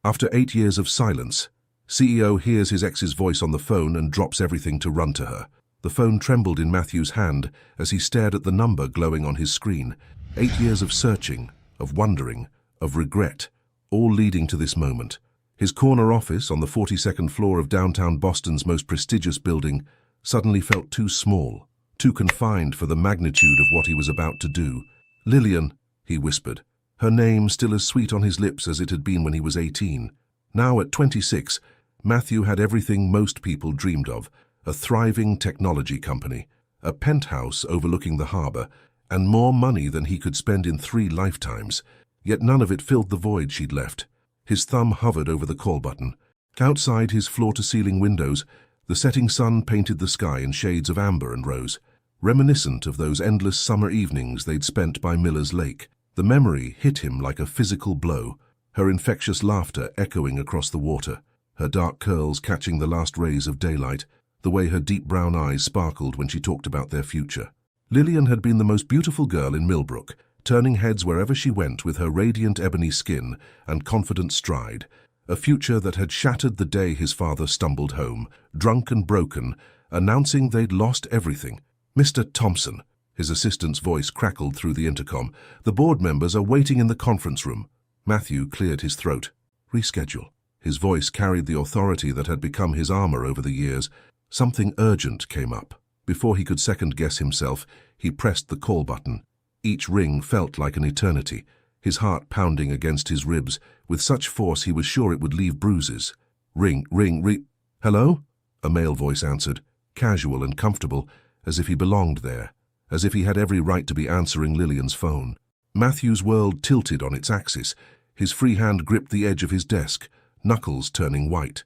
After 8 years of silence, CEO hears his ex's voice on the phone and drops everything to run to her. The phone trembled in Matthew's hand as he stared at the number glowing on his screen. 8 years of searching, of wondering, of regret, all leading to this moment. His corner office on the 42nd floor of downtown Boston's most prestigious building suddenly felt too small, too confined for the magnitude of what he was about to do. "Lillian," he whispered, her name still as sweet on his lips as it had been when he was 18. Now at 26, Matthew had everything most people dreamed of: a thriving technology company, a penthouse overlooking the harbor, and more money than he could spend in 3 lifetimes. Yet none of it filled the void she'd left. His thumb hovered over the call button. Outside his floor-to-ceiling windows, the setting sun painted the sky in shades of amber and rose, reminiscent of those endless summer evenings they'd spent by Miller's Lake. The memory hit him like a physical blow, her infectious laughter echoing across the water, her dark curls catching the last rays of daylight, the way her deep brown eyes sparkled when she talked about their future. Lillian had been the most beautiful girl in Millbrook, turning heads wherever she went with her radiant ebony skin and confident stride, a future that had shattered the day his father stumbled home, drunk and broken, announcing they'd lost everything. "Mr. Thompson," his assistant's voice crackled through the intercom, "the board members are waiting in the conference room." Matthew cleared his throat. "Reschedule." His voice carried the authority that had become his armor over the years. Something urgent came up. Before he could second-guess himself, he pressed the call button. Each ring felt like an eternity, his heart pounding against his ribs with such force he was sure it would leave bruises. "Ring. Hello?" A male voice answered, casual and comfortable, as if he belonged there, as if he had every right to be answering Lillian's phone. Matthew's world tilted on its axis. His free hand gripped the edge of his desk, knuckles turning white.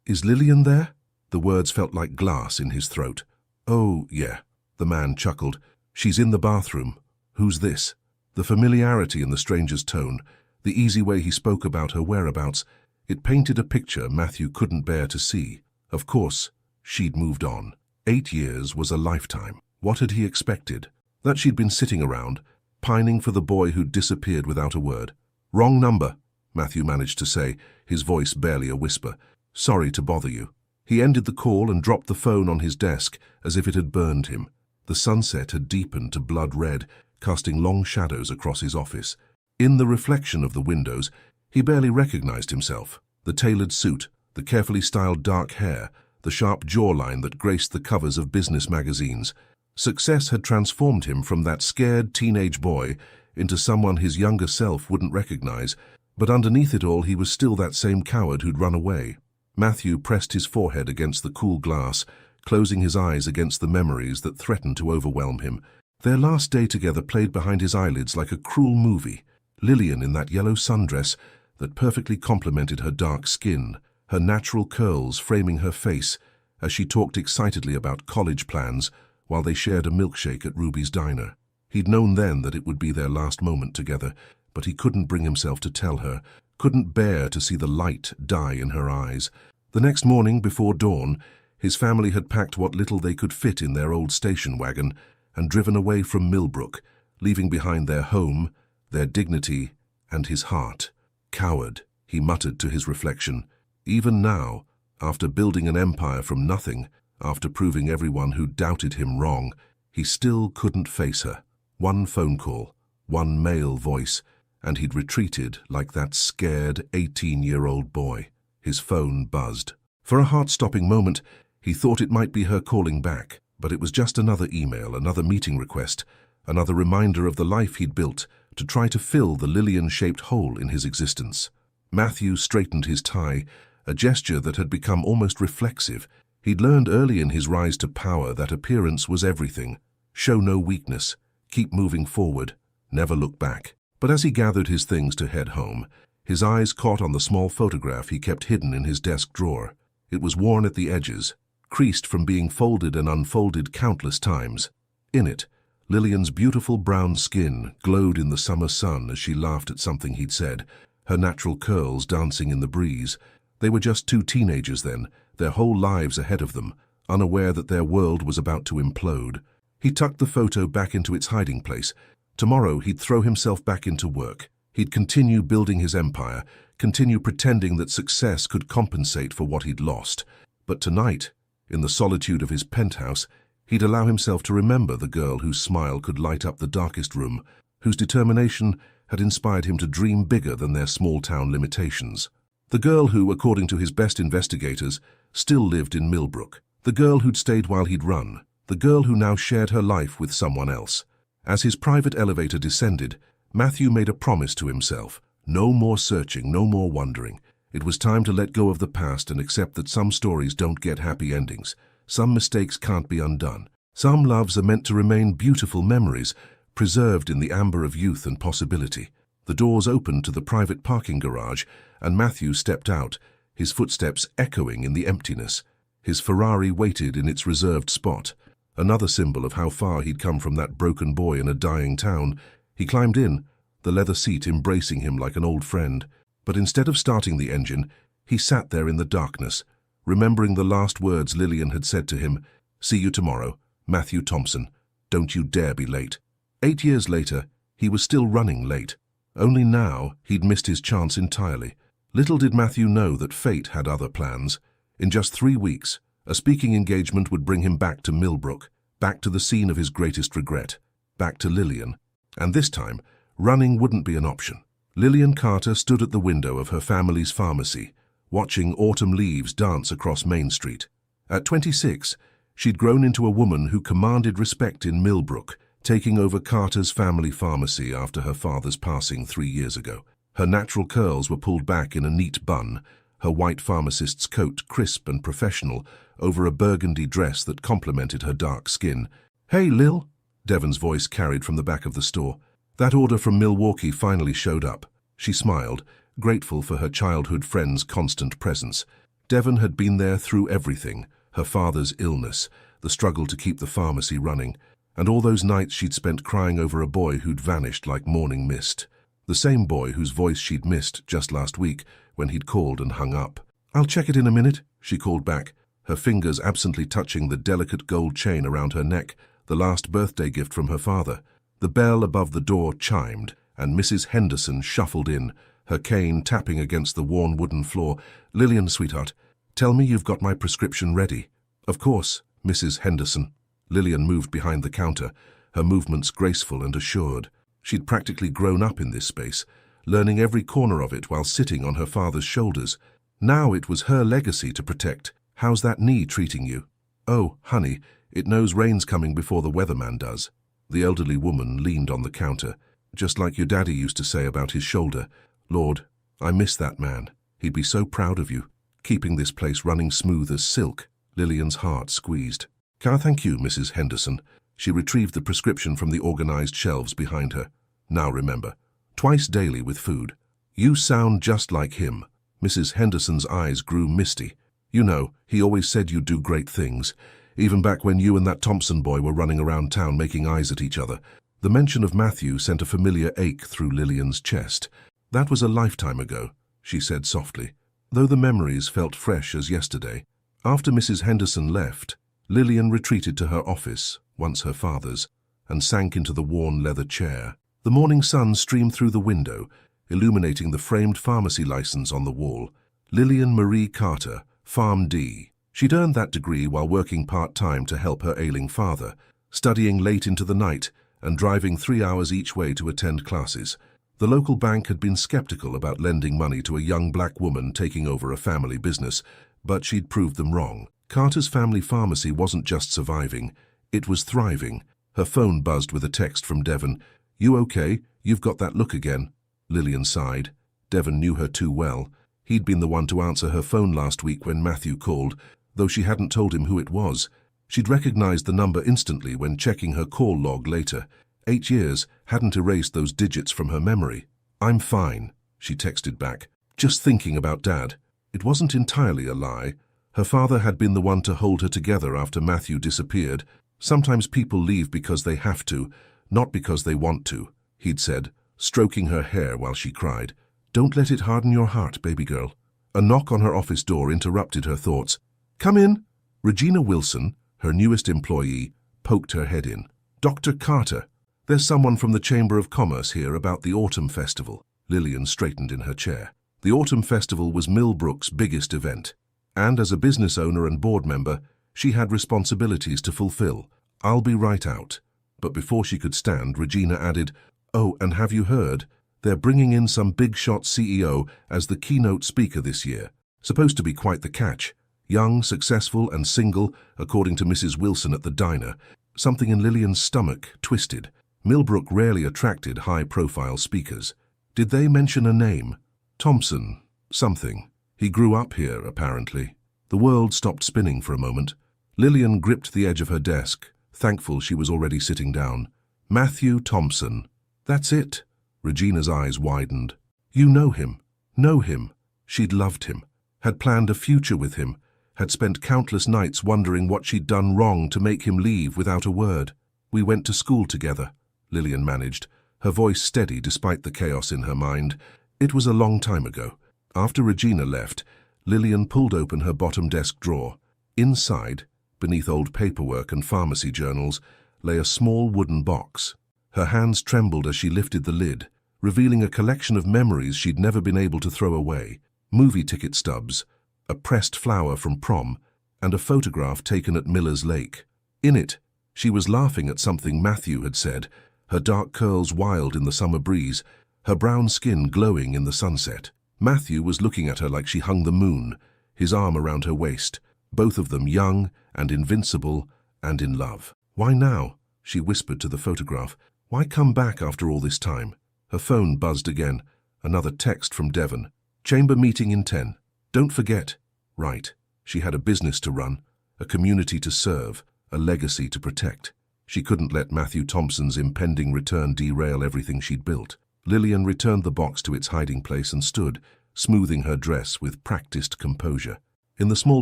Is Lillian there?" The words felt like glass in his throat. "Oh, yeah," the man chuckled. "She's in the bathroom. Who's this?" The familiarity in the stranger's tone, the easy way he spoke about her whereabouts, it painted a picture Matthew couldn't bear to see. Of course, she'd moved on. 8 years was a lifetime. What had he expected? That she'd been sitting around, pining for the boy who'd disappeared without a word. "Wrong number," Matthew managed to say, his voice barely a whisper. "Sorry to bother you." He ended the call and dropped the phone on his desk as if it had burned him. The sunset had deepened to blood red, casting long shadows across his office. In the reflection of the windows, he barely recognized himself. The tailored suit, the carefully styled dark hair, the sharp jawline that graced the covers of business magazines. Success had transformed him from that scared teenage boy into someone his younger self wouldn't recognize, but underneath it all he was still that same coward who'd run away. Matthew pressed his forehead against the cool glass, closing his eyes against the memories that threatened to overwhelm him. Their last day together played behind his eyelids like a cruel movie. Lillian in that yellow sundress that perfectly complemented her dark skin, her natural curls framing her face as she talked excitedly about college plans while they shared a milkshake at Ruby's diner. He'd known then that it would be their last moment together, but he couldn't bring himself to tell her, couldn't bear to see the light die in her eyes. The next morning, before dawn, his family had packed what little they could fit in their old station wagon and driven away from Millbrook, leaving behind their home, their dignity, and his heart. "Coward," he muttered to his reflection. Even now, after building an empire from nothing, after proving everyone who doubted him wrong, he still couldn't face her. One phone call, one male voice, and he'd retreated like that scared 18-year-old boy. His phone buzzed. For a heart-stopping moment, he thought it might be her calling back, but it was just another email, another meeting request, another reminder of the life he'd built to try to fill the Lillian-shaped hole in his existence. Matthew straightened his tie, a gesture that had become almost reflexive. He'd learned early in his rise to power that appearance was everything. Show no weakness, keep moving forward, never look back. But as he gathered his things to head home, his eyes caught on the small photograph he kept hidden in his desk drawer. It was worn at the edges, creased from being folded and unfolded countless times. In it, Lillian's beautiful brown skin glowed in the summer sun as she laughed at something he'd said, her natural curls dancing in the breeze. They were just 2 teenagers then, their whole lives ahead of them, unaware that their world was about to implode. He tucked the photo back into its hiding place. Tomorrow he'd throw himself back into work. He'd continue building his empire, continue pretending that success could compensate for what he'd lost. But tonight, in the solitude of his penthouse, he'd allow himself to remember the girl whose smile could light up the darkest room, whose determination had inspired him to dream bigger than their small-town limitations. The girl who, according to his best investigators, still lived in Millbrook. The girl who'd stayed while he'd run. The girl who now shared her life with someone else. As his private elevator descended, Matthew made a promise to himself. No more searching, no more wondering. It was time to let go of the past and accept that some stories don't get happy endings. Some mistakes can't be undone. Some loves are meant to remain beautiful memories, preserved in the amber of youth and possibility. The doors opened to the private parking garage, and Matthew stepped out, his footsteps echoing in the emptiness. His Ferrari waited in its reserved spot, another symbol of how far he'd come from that broken boy in a dying town. He climbed in, the leather seat embracing him like an old friend. But instead of starting the engine, he sat there in the darkness, remembering the last words Lillian had said to him, "See you tomorrow, Matthew Thompson. Don't you dare be late." 8 years later, he was still running late. Only now, he'd missed his chance entirely. Little did Matthew know that fate had other plans. In just 3 weeks, a speaking engagement would bring him back to Millbrook, back to the scene of his greatest regret, back to Lillian. And this time, running wouldn't be an option. Lillian Carter stood at the window of her family's pharmacy, watching autumn leaves dance across Main Street. At 26, she'd grown into a woman who commanded respect in Millbrook, taking over Carter's family pharmacy after her father's passing 3 years ago. Her natural curls were pulled back in a neat bun, her white pharmacist's coat crisp and professional over a burgundy dress that complemented her dark skin. "Hey, Lil," Devon's voice carried from the back of the store. That order from Milwaukee finally showed up. She smiled, grateful for her childhood friend's constant presence. Devon had been there through everything, her father's illness, the struggle to keep the pharmacy running, and all those nights she'd spent crying over a boy who'd vanished like morning mist. The same boy whose voice she'd missed just last week when he'd called and hung up. "I'll check it in a minute," she called back, her fingers absently touching the delicate gold chain around her neck, the last birthday gift from her father. The bell above the door chimed, and Mrs. Henderson shuffled in, her cane tapping against the worn wooden floor. "Lillian, sweetheart, tell me you've got my prescription ready." "Of course, Mrs. Henderson." Lillian moved behind the counter, her movements graceful and assured. She'd practically grown up in this space, learning every corner of it while sitting on her father's shoulders. Now it was her legacy to protect. "How's that knee treating you?" "Oh, honey, it knows rain's coming before the weatherman does." The elderly woman leaned on the counter. "Just like your daddy used to say about his shoulder. Lord, I miss that man. He'd be so proud of you, keeping this place running smooth as silk." Lillian's heart squeezed. Thank you, Mrs. Henderson." She retrieved the prescription from the organized shelves behind her. "Now remember, twice daily with food." "You sound just like him." Mrs. Henderson's eyes grew misty. "You know, he always said you'd do great things, even back when you and that Thompson boy were running around town making eyes at each other." The mention of Matthew sent a familiar ache through Lillian's chest. "That was a lifetime ago," she said softly, though the memories felt fresh as yesterday. After Mrs. Henderson left, Lillian retreated to her office, once her father's, and sank into the worn leather chair. The morning sun streamed through the window, illuminating the framed pharmacy license on the wall. Lillian Marie Carter, PharmD. She'd earned that degree while working part-time to help her ailing father, studying late into the night and driving 3 hours each way to attend classes. The local bank had been skeptical about lending money to a young black woman taking over a family business, but she'd proved them wrong. Carter's family pharmacy wasn't just surviving, it was thriving. Her phone buzzed with a text from Devon. "You okay? You've got that look again." Lillian sighed. Devon knew her too well. He'd been the one to answer her phone last week when Matthew called, though she hadn't told him who it was. She'd recognized the number instantly when checking her call log later. 8 years hadn't erased those digits from her memory. "I'm fine," she texted back. "Just thinking about Dad." It wasn't entirely a lie. Her father had been the one to hold her together after Matthew disappeared. "Sometimes people leave because they have to, not because they want to," he'd said, stroking her hair while she cried. "Don't let it harden your heart, baby girl." A knock on her office door interrupted her thoughts. "Come in." Regina Wilson, her newest employee, poked her head in. "Dr. Carter, there's someone from the Chamber of Commerce here about the Autumn Festival." Lillian straightened in her chair. The Autumn Festival was Millbrook's biggest event, and as a business owner and board member, she had responsibilities to fulfill. "I'll be right out." But before she could stand, Regina added, "Oh, and have you heard? They're bringing in some big-shot CEO as the keynote speaker this year. Supposed to be quite the catch. Young, successful, and single, according to Mrs. Wilson at the diner." Something in Lillian's stomach twisted. Millbrook rarely attracted high-profile speakers. Did they mention a name? Thompson, something. He grew up here, apparently. The world stopped spinning for a moment. Lillian gripped the edge of her desk, thankful she was already sitting down. Matthew Thompson. That's it. Regina's eyes widened. You know him. Know him. She'd loved him. Had planned a future with him. Had spent countless nights wondering what she'd done wrong to make him leave without a word. "We went to school together," Lillian managed, her voice steady despite the chaos in her mind. It was a long time ago. After Regina left, Lillian pulled open her bottom desk drawer. Inside, beneath old paperwork and pharmacy journals, lay a small wooden box. Her hands trembled as she lifted the lid, revealing a collection of memories she'd never been able to throw away. Movie ticket stubs, a pressed flower from prom, and a photograph taken at Miller's Lake. In it, she was laughing at something Matthew had said, her dark curls wild in the summer breeze, her brown skin glowing in the sunset. Matthew was looking at her like she hung the moon, his arm around her waist, both of them young and invincible and in love. "Why now?" she whispered to the photograph. "Why come back after all this time?" Her phone buzzed again. Another text from Devon. "Chamber meeting in 10. Don't forget." Right. She had a business to run, a community to serve, a legacy to protect. She couldn't let Matthew Thompson's impending return derail everything she'd built. Lillian returned the box to its hiding place and stood, smoothing her dress with practiced composure. In the small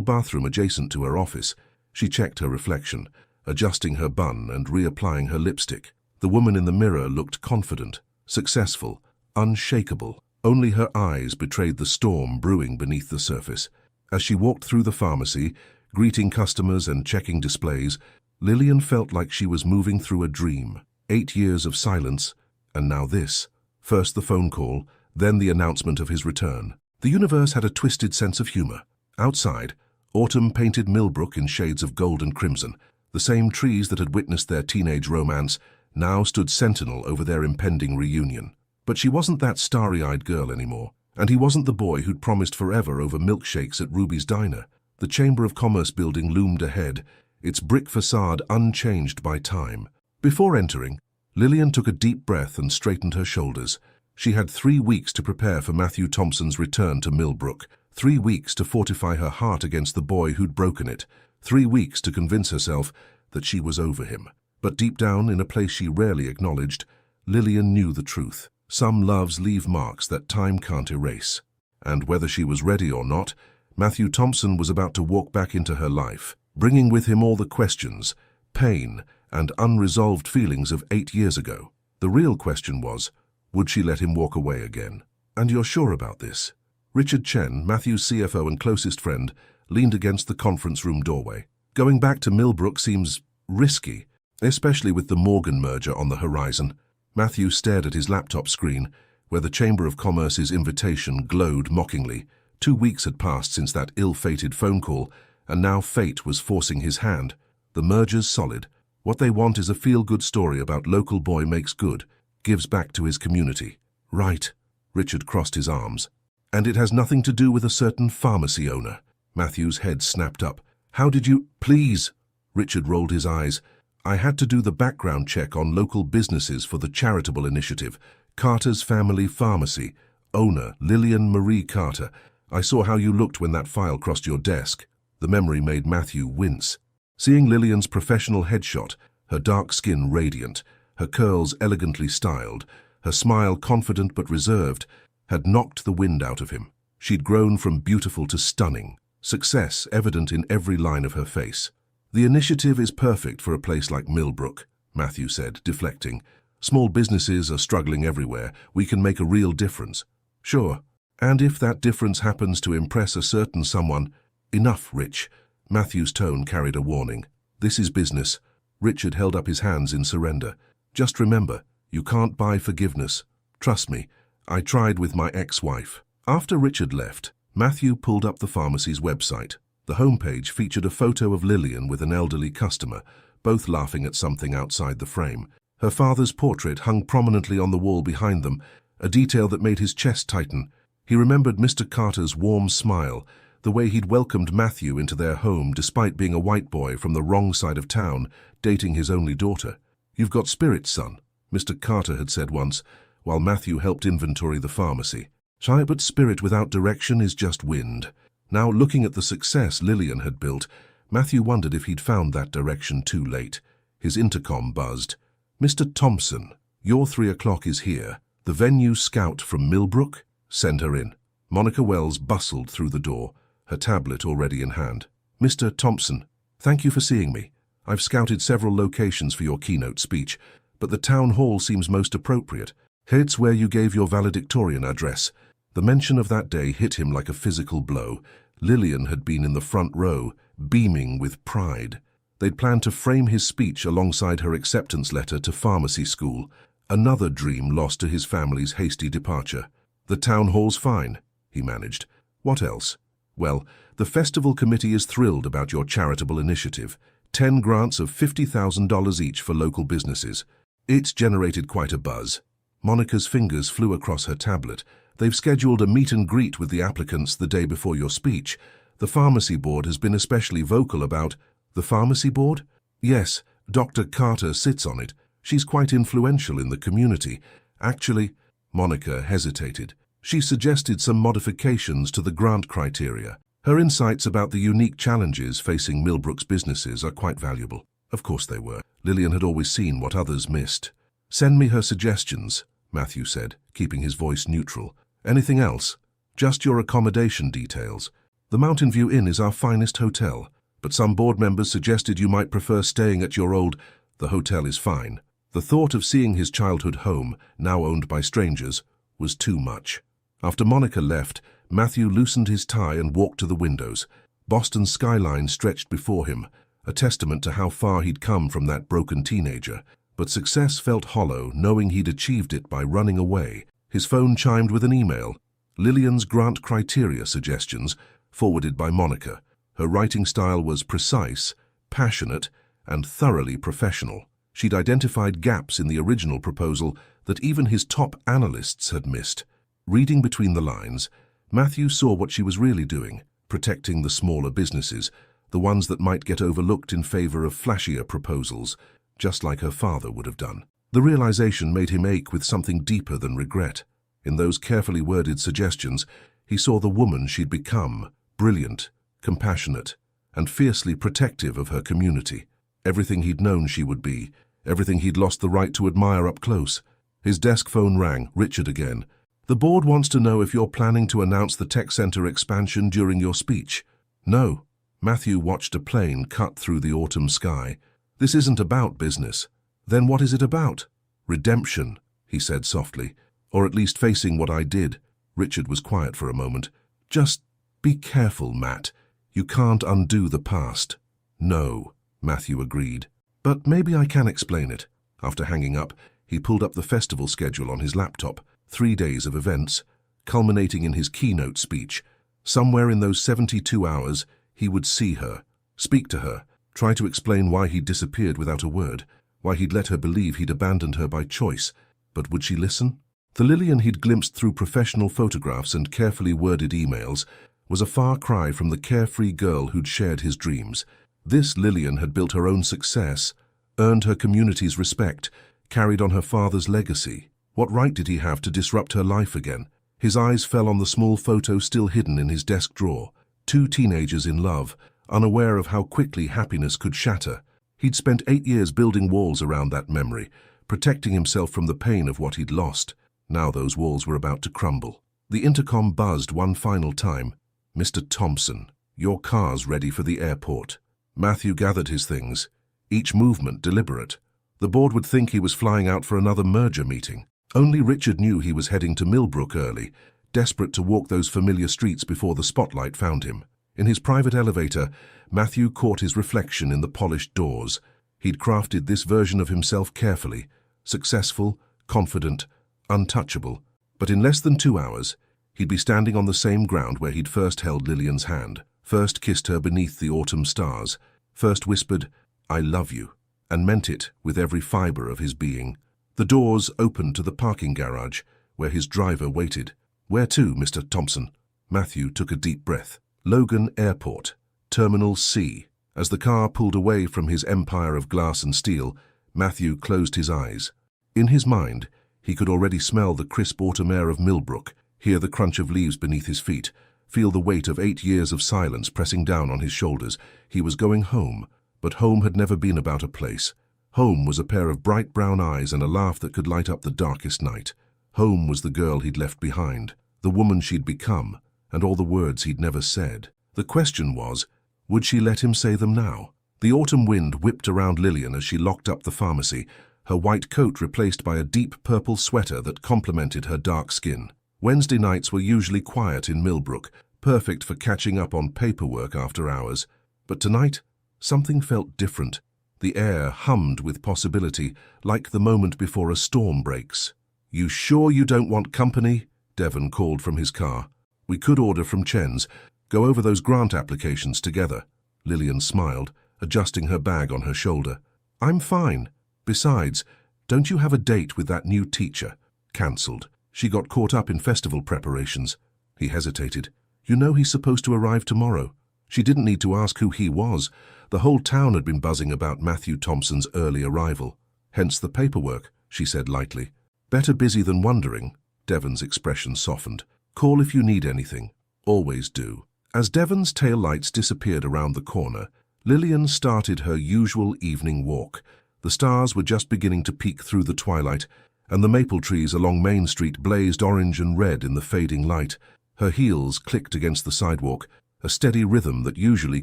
bathroom adjacent to her office, she checked her reflection, adjusting her bun and reapplying her lipstick. The woman in the mirror looked confident, successful, unshakable. Only her eyes betrayed the storm brewing beneath the surface. As she walked through the pharmacy, greeting customers and checking displays, Lillian felt like she was moving through a dream. 8 years of silence, and now this. First the phone call, then the announcement of his return. The universe had a twisted sense of humor. Outside, autumn painted Millbrook in shades of gold and crimson. The same trees that had witnessed their teenage romance now stood sentinel over their impending reunion. But she wasn't that starry-eyed girl anymore, and he wasn't the boy who'd promised forever over milkshakes at Ruby's Diner. The Chamber of Commerce building loomed ahead, its brick facade unchanged by time. Before entering, Lillian took a deep breath and straightened her shoulders. She had 3 weeks to prepare for Matthew Thompson's return to Millbrook, 3 weeks to fortify her heart against the boy who'd broken it, 3 weeks to convince herself that she was over him. But deep down, in a place she rarely acknowledged, Lillian knew the truth. Some loves leave marks that time can't erase. And whether she was ready or not, Matthew Thompson was about to walk back into her life, bringing with him all the questions, pain, and unresolved feelings of 8 years ago. The real question was, would she let him walk away again? "And you're sure about this?" Richard Chen, Matthew's CFO and closest friend, leaned against the conference room doorway. "Going back to Millbrook seems risky, especially with the Morgan merger on the horizon." Matthew stared at his laptop screen, where the Chamber of Commerce's invitation glowed mockingly. 2 weeks had passed since that ill-fated phone call, and now fate was forcing his hand. The merger's solid. What they want is a feel-good story about local boy makes good, gives back to his community. Right. Richard crossed his arms. "And it has nothing to do with a certain pharmacy owner." Matthew's head snapped up. "How did you—" "Please." Richard rolled his eyes. "I had to do the background check on local businesses for the charitable initiative. Carter's Family Pharmacy. Owner, Lillian Marie Carter. I saw how you looked when that file crossed your desk." The memory made Matthew wince. Seeing Lillian's professional headshot, her dark skin radiant, her curls elegantly styled, her smile confident but reserved, had knocked the wind out of him. She'd grown from beautiful to stunning, success evident in every line of her face. "The initiative is perfect for a place like Millbrook," Matthew said, deflecting. "Small businesses are struggling everywhere. We can make a real difference." "Sure. And if that difference happens to impress a certain someone—" "Enough, Rich." Matthew's tone carried a warning. "This is business." Richard held up his hands in surrender. "Just remember, you can't buy forgiveness. Trust me, I tried with my ex-wife. After Richard left, Matthew pulled up the pharmacy's website. The homepage featured a photo of Lillian with an elderly customer, both laughing at something outside the frame. Her father's portrait hung prominently on the wall behind them, a detail that made his chest tighten. He remembered Mr. Carter's warm smile, the way he'd welcomed Matthew into their home despite being a white boy from the wrong side of town, dating his only daughter. "You've got spirit, son," Mr. Carter had said once, while Matthew helped inventory the pharmacy. "Shy, but spirit without direction is just wind." Now, looking at the success Lillian had built, Matthew wondered if he'd found that direction too late. His intercom buzzed. "Mr. Thompson, your 3 o'clock is here. The venue scout from Millbrook? Send her in." Monica Wells bustled through the door, her tablet already in hand. "Mr. Thompson, thank you for seeing me. I've scouted several locations for your keynote speech, but the town hall seems most appropriate. It's where you gave your valedictorian address." The mention of that day hit him like a physical blow. Lillian had been in the front row, beaming with pride. They'd planned to frame his speech alongside her acceptance letter to pharmacy school, another dream lost to his family's hasty departure. "The town hall's fine," he managed. "What else?" "Well, the festival committee is thrilled about your charitable initiative. 10 grants of $50,000 each for local businesses. It's generated quite a buzz." Monica's fingers flew across her tablet. "They've scheduled a meet and greet with the applicants the day before your speech. The pharmacy board has been especially vocal about—" "The pharmacy board?" "Yes, Dr. Carter sits on it. She's quite influential in the community. Actually—" Monica hesitated. "She suggested some modifications to the grant criteria. Her insights about the unique challenges facing Millbrook's businesses are quite valuable." Of course they were. Lillian had always seen what others missed. "Send me her suggestions," Matthew said, keeping his voice neutral. "Anything else?" "Just your accommodation details. The Mountain View Inn is our finest hotel, but some board members suggested you might prefer staying at your old—" "The hotel is fine." The thought of seeing his childhood home, now owned by strangers, was too much. After Monica left, Matthew loosened his tie and walked to the windows. Boston's skyline stretched before him, a testament to how far he'd come from that broken teenager. But success felt hollow, knowing he'd achieved it by running away. His phone chimed with an email. Lillian's grant criteria suggestions, forwarded by Monica. Her writing style was precise, passionate, and thoroughly professional. She'd identified gaps in the original proposal that even his top analysts had missed. Reading between the lines, Matthew saw what she was really doing, protecting the smaller businesses, the ones that might get overlooked in favor of flashier proposals, just like her father would have done. The realization made him ache with something deeper than regret. In those carefully worded suggestions, he saw the woman she'd become, brilliant, compassionate, and fiercely protective of her community. Everything he'd known she would be, everything he'd lost the right to admire up close. His desk phone rang, Richard again. "The board wants to know if you're planning to announce the tech center expansion during your speech." "No." Matthew watched a plane cut through the autumn sky. "This isn't about business." "Then what is it about?" "Redemption," he said softly. "Or at least facing what I did." Richard was quiet for a moment. "Just be careful, Matt. You can't undo the past." "No," Matthew agreed. "But maybe I can explain it." After hanging up, he pulled up the festival schedule on his laptop. 3 days of events, culminating in his keynote speech. Somewhere in those 72 hours, he would see her, speak to her, try to explain why he'd disappeared without a word, why he'd let her believe he'd abandoned her by choice. But would she listen? The Lillian he'd glimpsed through professional photographs and carefully worded emails was a far cry from the carefree girl who'd shared his dreams. This Lillian had built her own success, earned her community's respect, carried on her father's legacy. What right did he have to disrupt her life again? His eyes fell on the small photo still hidden in his desk drawer. 2 teenagers in love, unaware of how quickly happiness could shatter. He'd spent 8 years building walls around that memory, protecting himself from the pain of what he'd lost. Now those walls were about to crumble. The intercom buzzed one final time. "Mr. Thompson, your car's ready for the airport." Matthew gathered his things, each movement deliberate. The board would think he was flying out for another merger meeting. Only Richard knew he was heading to Millbrook early, desperate to walk those familiar streets before the spotlight found him. In his private elevator, Matthew caught his reflection in the polished doors. He'd crafted this version of himself carefully, successful, confident, untouchable. But in less than 2 hours, he'd be standing on the same ground where he'd first held Lillian's hand, first kissed her beneath the autumn stars, first whispered, "I love you," and meant it with every fibre of his being. The doors opened to the parking garage, where his driver waited. "Where to, Mr. Thompson?" Matthew took a deep breath. Logan Airport, Terminal C. As the car pulled away from his empire of glass and steel, Matthew closed his eyes. In his mind, he could already smell the crisp autumn air of Millbrook, hear the crunch of leaves beneath his feet, feel the weight of 8 years of silence pressing down on his shoulders. He was going home, but home had never been about a place. Home was a pair of bright brown eyes and a laugh that could light up the darkest night. Home was the girl he'd left behind, the woman she'd become, and all the words he'd never said. The question was, would she let him say them now? The autumn wind whipped around Lillian as she locked up the pharmacy, her white coat replaced by a deep purple sweater that complemented her dark skin. Wednesday nights were usually quiet in Millbrook, perfect for catching up on paperwork after hours. But tonight, something felt different. The air hummed with possibility, like the moment before a storm breaks. "You sure you don't want company?" Devon called from his car. "We could order from Chen's. Go over those grant applications together." Lillian smiled, adjusting her bag on her shoulder. "I'm fine. Besides, don't you have a date with that new teacher?" "Cancelled. She got caught up in festival preparations." He hesitated. "You know he's supposed to arrive tomorrow." She didn't need to ask who he was. The whole town had been buzzing about Matthew Thompson's early arrival. "Hence the paperwork," she said lightly. "Better busy than wondering." Devon's expression softened. "Call if you need anything. Always do." As Devon's tail lights disappeared around the corner, Lillian started her usual evening walk. The stars were just beginning to peek through the twilight, and the maple trees along Main Street blazed orange and red in the fading light. Her heels clicked against the sidewalk, a steady rhythm that usually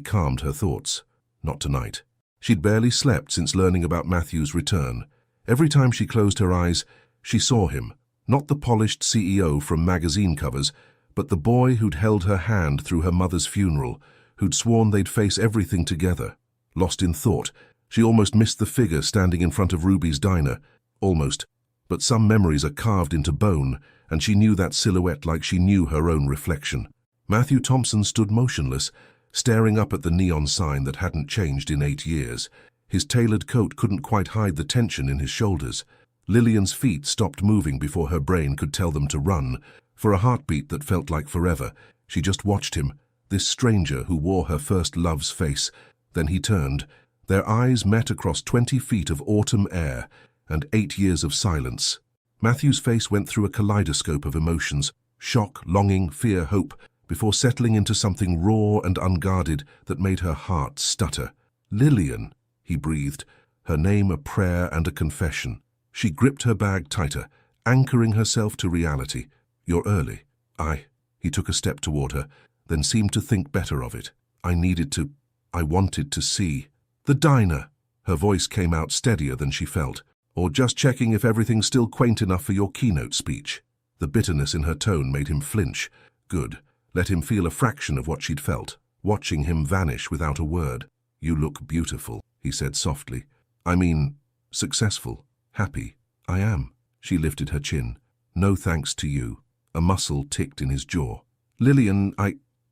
calmed her thoughts. Not tonight. She'd barely slept since learning about Matthew's return. Every time she closed her eyes, she saw him, not the polished CEO from magazine covers, but the boy who'd held her hand through her mother's funeral, who'd sworn they'd face everything together. Lost in thought, she almost missed the figure standing in front of Ruby's diner. Almost. But some memories are carved into bone, and she knew that silhouette like she knew her own reflection. Matthew Thompson stood motionless, staring up at the neon sign that hadn't changed in 8 years. His tailored coat couldn't quite hide the tension in his shoulders. Lillian's feet stopped moving before her brain could tell them to run. For a heartbeat that felt like forever, she just watched him, this stranger who wore her first love's face. Then he turned. Their eyes met across 20 feet of autumn air and 8 years of silence. Matthew's face went through a kaleidoscope of emotions, shock, longing, fear, hope, before settling into something raw and unguarded that made her heart stutter. "Lillian," he breathed, her name a prayer and a confession. She gripped her bag tighter, anchoring herself to reality. "You're early." He took a step toward her, then seemed to think better of it. I wanted to see." "The diner." Her voice came out steadier than she felt. "Or just checking if everything's still quaint enough for your keynote speech." The bitterness in her tone made him flinch. Good. Let him feel a fraction of what she'd felt, watching him vanish without a word. "You look beautiful," he said softly. "I mean, successful, happy." "I am." She lifted her chin. "No thanks to you." A muscle ticked in his jaw. "Lillian,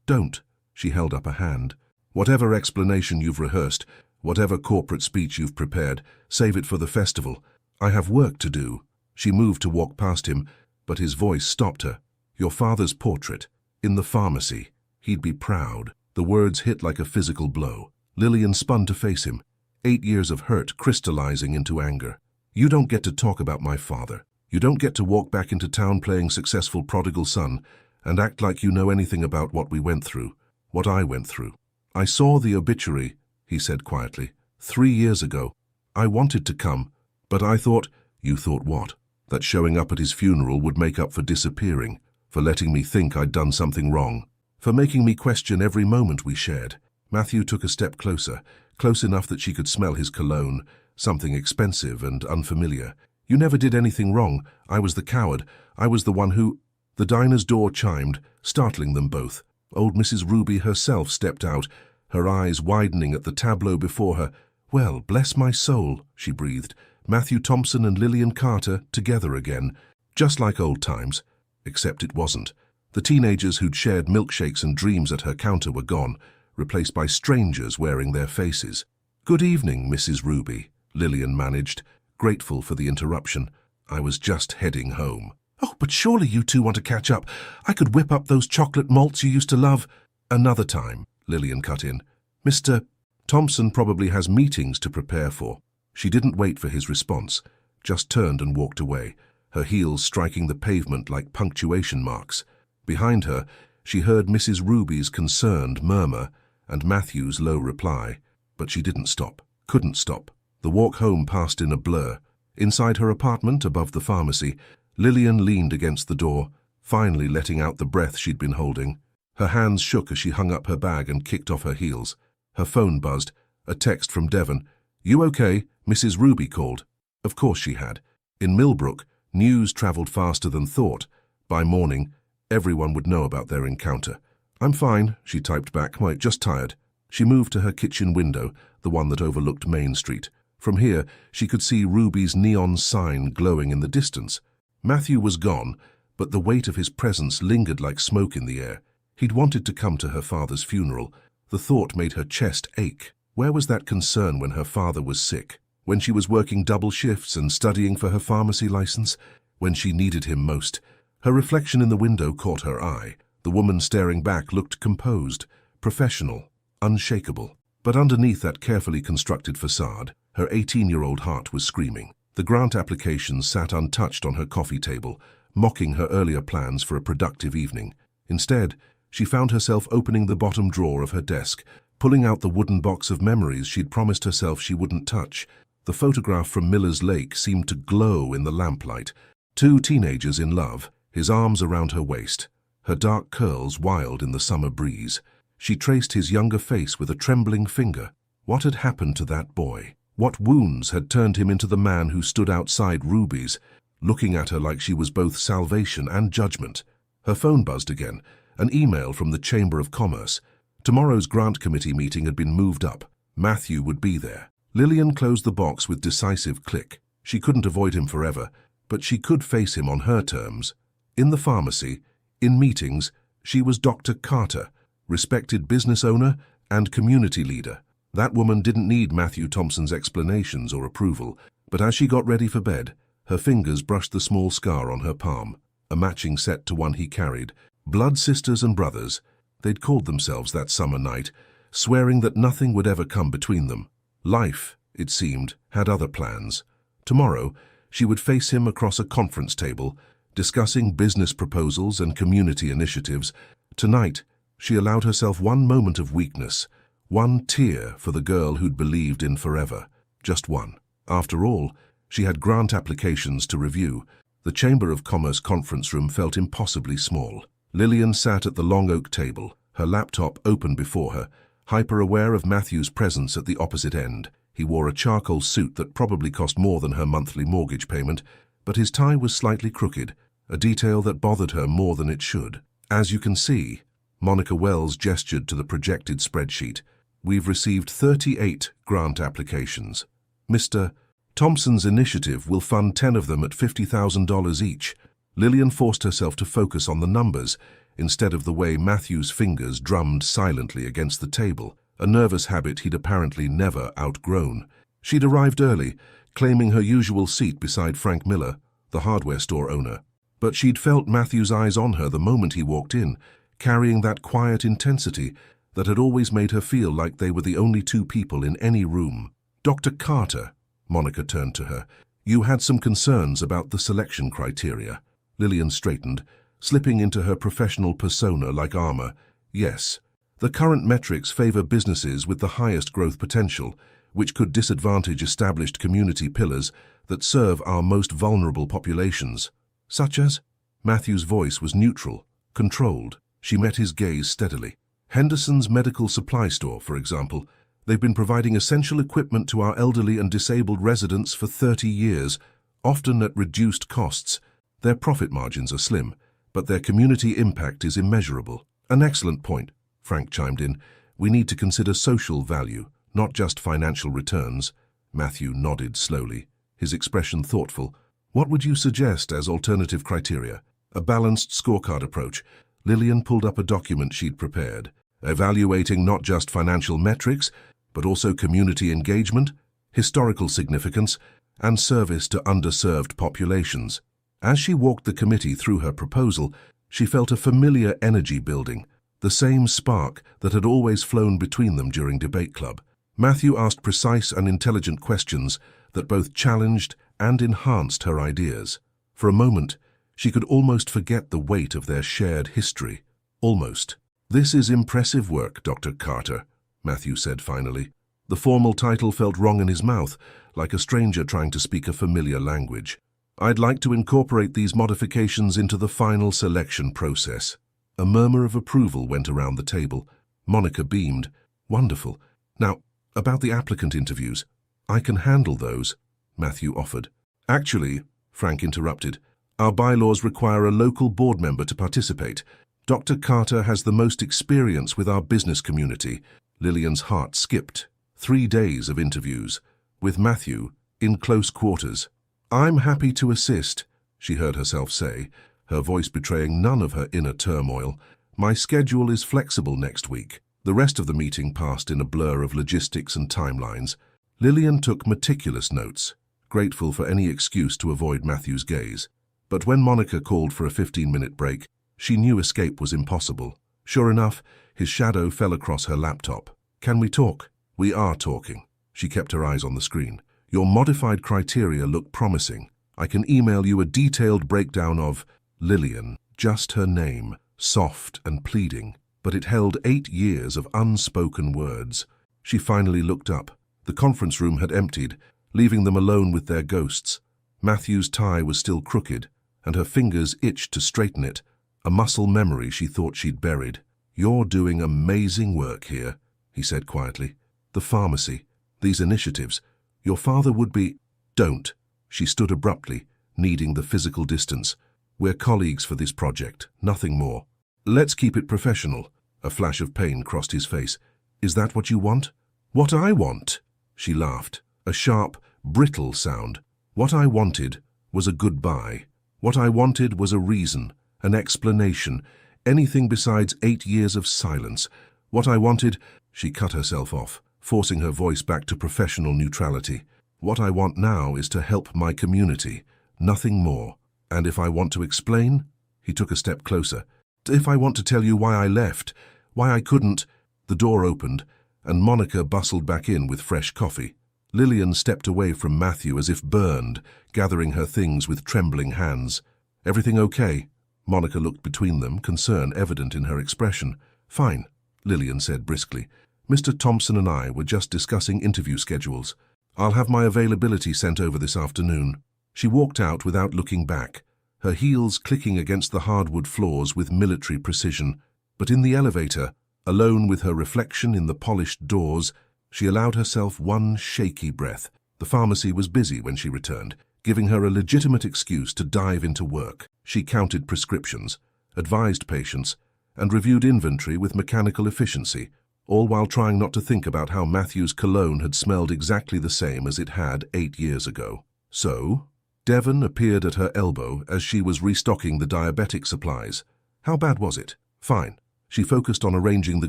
don't." She held up a hand. "Whatever explanation you've rehearsed, whatever corporate speech you've prepared, save it for the festival. I have work to do." She moved to walk past him, but his voice stopped her. "Your father's portrait. In the pharmacy. He'd be proud." The words hit like a physical blow. Lillian spun to face him, 8 years of hurt crystallizing into anger. "You don't get to talk about my father. You don't get to walk back into town playing successful prodigal son and act like you know anything about what we went through, what I went through." "I saw the obituary," he said quietly, 3 years ago. "I wanted to come, but I thought—" "You thought what?" "That showing up at his funeral would make up for disappearing, for letting me think I'd done something wrong, for making me question every moment we shared." Matthew took a step closer, close enough that she could smell his cologne, something expensive and unfamiliar. "You never did anything wrong. I was the coward. I was the one who—" The diner's door chimed, startling them both. Old Mrs. Ruby herself stepped out, her eyes widening at the tableau before her. "Well, bless my soul," she breathed. "Matthew Thompson and Lillian Carter together again, just like old times. except it wasn't. The teenagers who'd shared milkshakes and dreams at her counter were gone, replaced by strangers wearing their faces. "Good evening, Mrs. Ruby," Lillian managed, grateful for the interruption. "I was just heading home." "Oh, but surely you two want to catch up. I could whip up those chocolate malts you used to love." "Another time," Lillian cut in. "Mr. Thompson probably has meetings to prepare for." She didn't wait for his response, just turned and walked away, her heels striking the pavement like punctuation marks. Behind her, she heard Mrs. Ruby's concerned murmur and Matthew's low reply, but she didn't stop, couldn't stop. The walk home passed in a blur. Inside her apartment above the pharmacy, Lillian leaned against the door, finally letting out the breath she'd been holding. Her hands shook as she hung up her bag and kicked off her heels. Her phone buzzed, a text from Devon. "You okay?" Mrs. Ruby called. Of course she had. In Millbrook, news traveled faster than thought. By morning, everyone would know about their encounter. "I'm fine," she typed back, "just tired." She moved to her kitchen window, the one that overlooked Main Street. From here, she could see Ruby's neon sign glowing in the distance. Matthew was gone, but the weight of his presence lingered like smoke in the air. He'd wanted to come to her father's funeral. The thought made her chest ache. Where was that concern when her father was sick? When she was working double shifts and studying for her pharmacy license? When she needed him most? Her reflection in the window caught her eye. The woman staring back looked composed, professional, unshakable. But underneath that carefully constructed facade, her 18-year-old heart was screaming. The grant applications sat untouched on her coffee table, mocking her earlier plans for a productive evening. Instead, she found herself opening the bottom drawer of her desk, pulling out the wooden box of memories she'd promised herself she wouldn't touch. The photograph from Miller's Lake seemed to glow in the lamplight. Two teenagers in love, his arms around her waist, her dark curls wild in the summer breeze. She traced his younger face with a trembling finger. What had happened to that boy? What wounds had turned him into the man who stood outside Ruby's, looking at her like she was both salvation and judgment? Her phone buzzed again, an email from the Chamber of Commerce. Tomorrow's grant committee meeting had been moved up. Matthew would be there. Lillian closed the box with decisive click. She couldn't avoid him forever, but she could face him on her terms. In the pharmacy, in meetings, she was Dr. Carter, respected business owner and community leader. That woman didn't need Matthew Thompson's explanations or approval, but as she got ready for bed, her fingers brushed the small scar on her palm, a matching set to one he carried. Blood sisters and brothers, they'd called themselves that summer night, swearing that nothing would ever come between them. Life, it seemed, had other plans. Tomorrow, she would face him across a conference table, discussing business proposals and community initiatives. Tonight, she allowed herself one moment of weakness, one tear for the girl who'd believed in forever. Just one. After all, she had grant applications to review. The Chamber of Commerce conference room felt impossibly small. Lillian sat at the long oak table, her laptop open before her, hyper-aware of Matthew's presence at the opposite end. He wore a charcoal suit that probably cost more than her monthly mortgage payment, but his tie was slightly crooked, a detail that bothered her more than it should. "As you can see," Monica Wells gestured to the projected spreadsheet, "we've received 38 grant applications. Mr. Thompson's initiative will fund 10 of them at $50,000 each." Lillian forced herself to focus on the numbers, instead of the way Matthew's fingers drummed silently against the table, a nervous habit he'd apparently never outgrown. She'd arrived early, claiming her usual seat beside Frank Miller, the hardware store owner. But she'd felt Matthew's eyes on her the moment he walked in, carrying that quiet intensity that had always made her feel like they were the only two people in any room. "Dr. Carter," Monica turned to her, "you had some concerns about the selection criteria." Lillian straightened, slipping into her professional persona like armor. "Yes, the current metrics favor businesses with the highest growth potential, which could disadvantage established community pillars that serve our most vulnerable populations." "Such as?" Matthew's voice was neutral, controlled. She met his gaze steadily. "Henderson's medical supply store, for example. They've been providing essential equipment to our elderly and disabled residents for 30 years, often at reduced costs. Their profit margins are slim, but their community impact is immeasurable." "An excellent point," Frank chimed in. "We need to consider social value, not just financial returns." Matthew nodded slowly, his expression thoughtful. "What would you suggest as alternative criteria?" A balanced scorecard approach. Lillian pulled up a document she'd prepared, evaluating not just financial metrics, but also community engagement, historical significance, and service to underserved populations. As she walked the committee through her proposal, she felt a familiar energy building, the same spark that had always flown between them during debate club. Matthew asked precise and intelligent questions that both challenged and enhanced her ideas. For a moment, she could almost forget the weight of their shared history. Almost. "This is impressive work, Dr. Carter," Matthew said finally. The formal title felt wrong in his mouth, like a stranger trying to speak a familiar language. "I'd like to incorporate these modifications into the final selection process." A murmur of approval went around the table. Monica beamed. "Wonderful. Now, about the applicant interviews. I can handle those," Matthew offered. "Actually," Frank interrupted, "our bylaws require a local board member to participate. Dr. Carter has the most experience with our business community." Lillian's heart skipped. 3 days of interviews, with Matthew in close quarters. "I'm happy to assist," she heard herself say, her voice betraying none of her inner turmoil. "My schedule is flexible next week." The rest of the meeting passed in a blur of logistics and timelines. Lillian took meticulous notes, grateful for any excuse to avoid Matthew's gaze. But when Monica called for a 15-minute break, she knew escape was impossible. Sure enough, his shadow fell across her laptop. "Can we talk?" "We are talking." She kept her eyes on the screen. "Your modified criteria look promising. I can email you a detailed breakdown of—" Lillian, just her name, soft and pleading, but it held 8 years of unspoken words. She finally looked up. The conference room had emptied, leaving them alone with their ghosts. Matthew's tie was still crooked, and her fingers itched to straighten it, a muscle memory she thought she'd buried. "You're doing amazing work here," he said quietly. "The pharmacy, these initiatives. Your father would be—" "Don't." She stood abruptly, needing the physical distance. "We're colleagues for this project, nothing more. Let's keep it professional." A flash of pain crossed his face. "Is that what you want?" "What I want?" She laughed, a sharp, brittle sound. "What I wanted was a goodbye. What I wanted was a reason, an explanation, anything besides 8 years of silence. What I wanted—" She cut herself off, forcing her voice back to professional neutrality. "What I want now is to help my community, nothing more. And if I want to explain—" He took a step closer. "If I want to tell you why I left, why I couldn't—" The door opened, and Monica bustled back in with fresh coffee. Lillian stepped away from Matthew as if burned, gathering her things with trembling hands. "Everything okay?" Monica looked between them, concern evident in her expression. "Fine," Lillian said briskly. "Mr. Thompson and I were just discussing interview schedules. I'll have my availability sent over this afternoon." She walked out without looking back, her heels clicking against the hardwood floors with military precision. But in the elevator, alone with her reflection in the polished doors, she allowed herself one shaky breath. The pharmacy was busy when she returned, giving her a legitimate excuse to dive into work. She counted prescriptions, advised patients, and reviewed inventory with mechanical efficiency, all while trying not to think about how Matthew's cologne had smelled exactly the same as it had 8 years ago. So, Devon appeared at her elbow as she was restocking the diabetic supplies. How bad was it? Fine. She focused on arranging the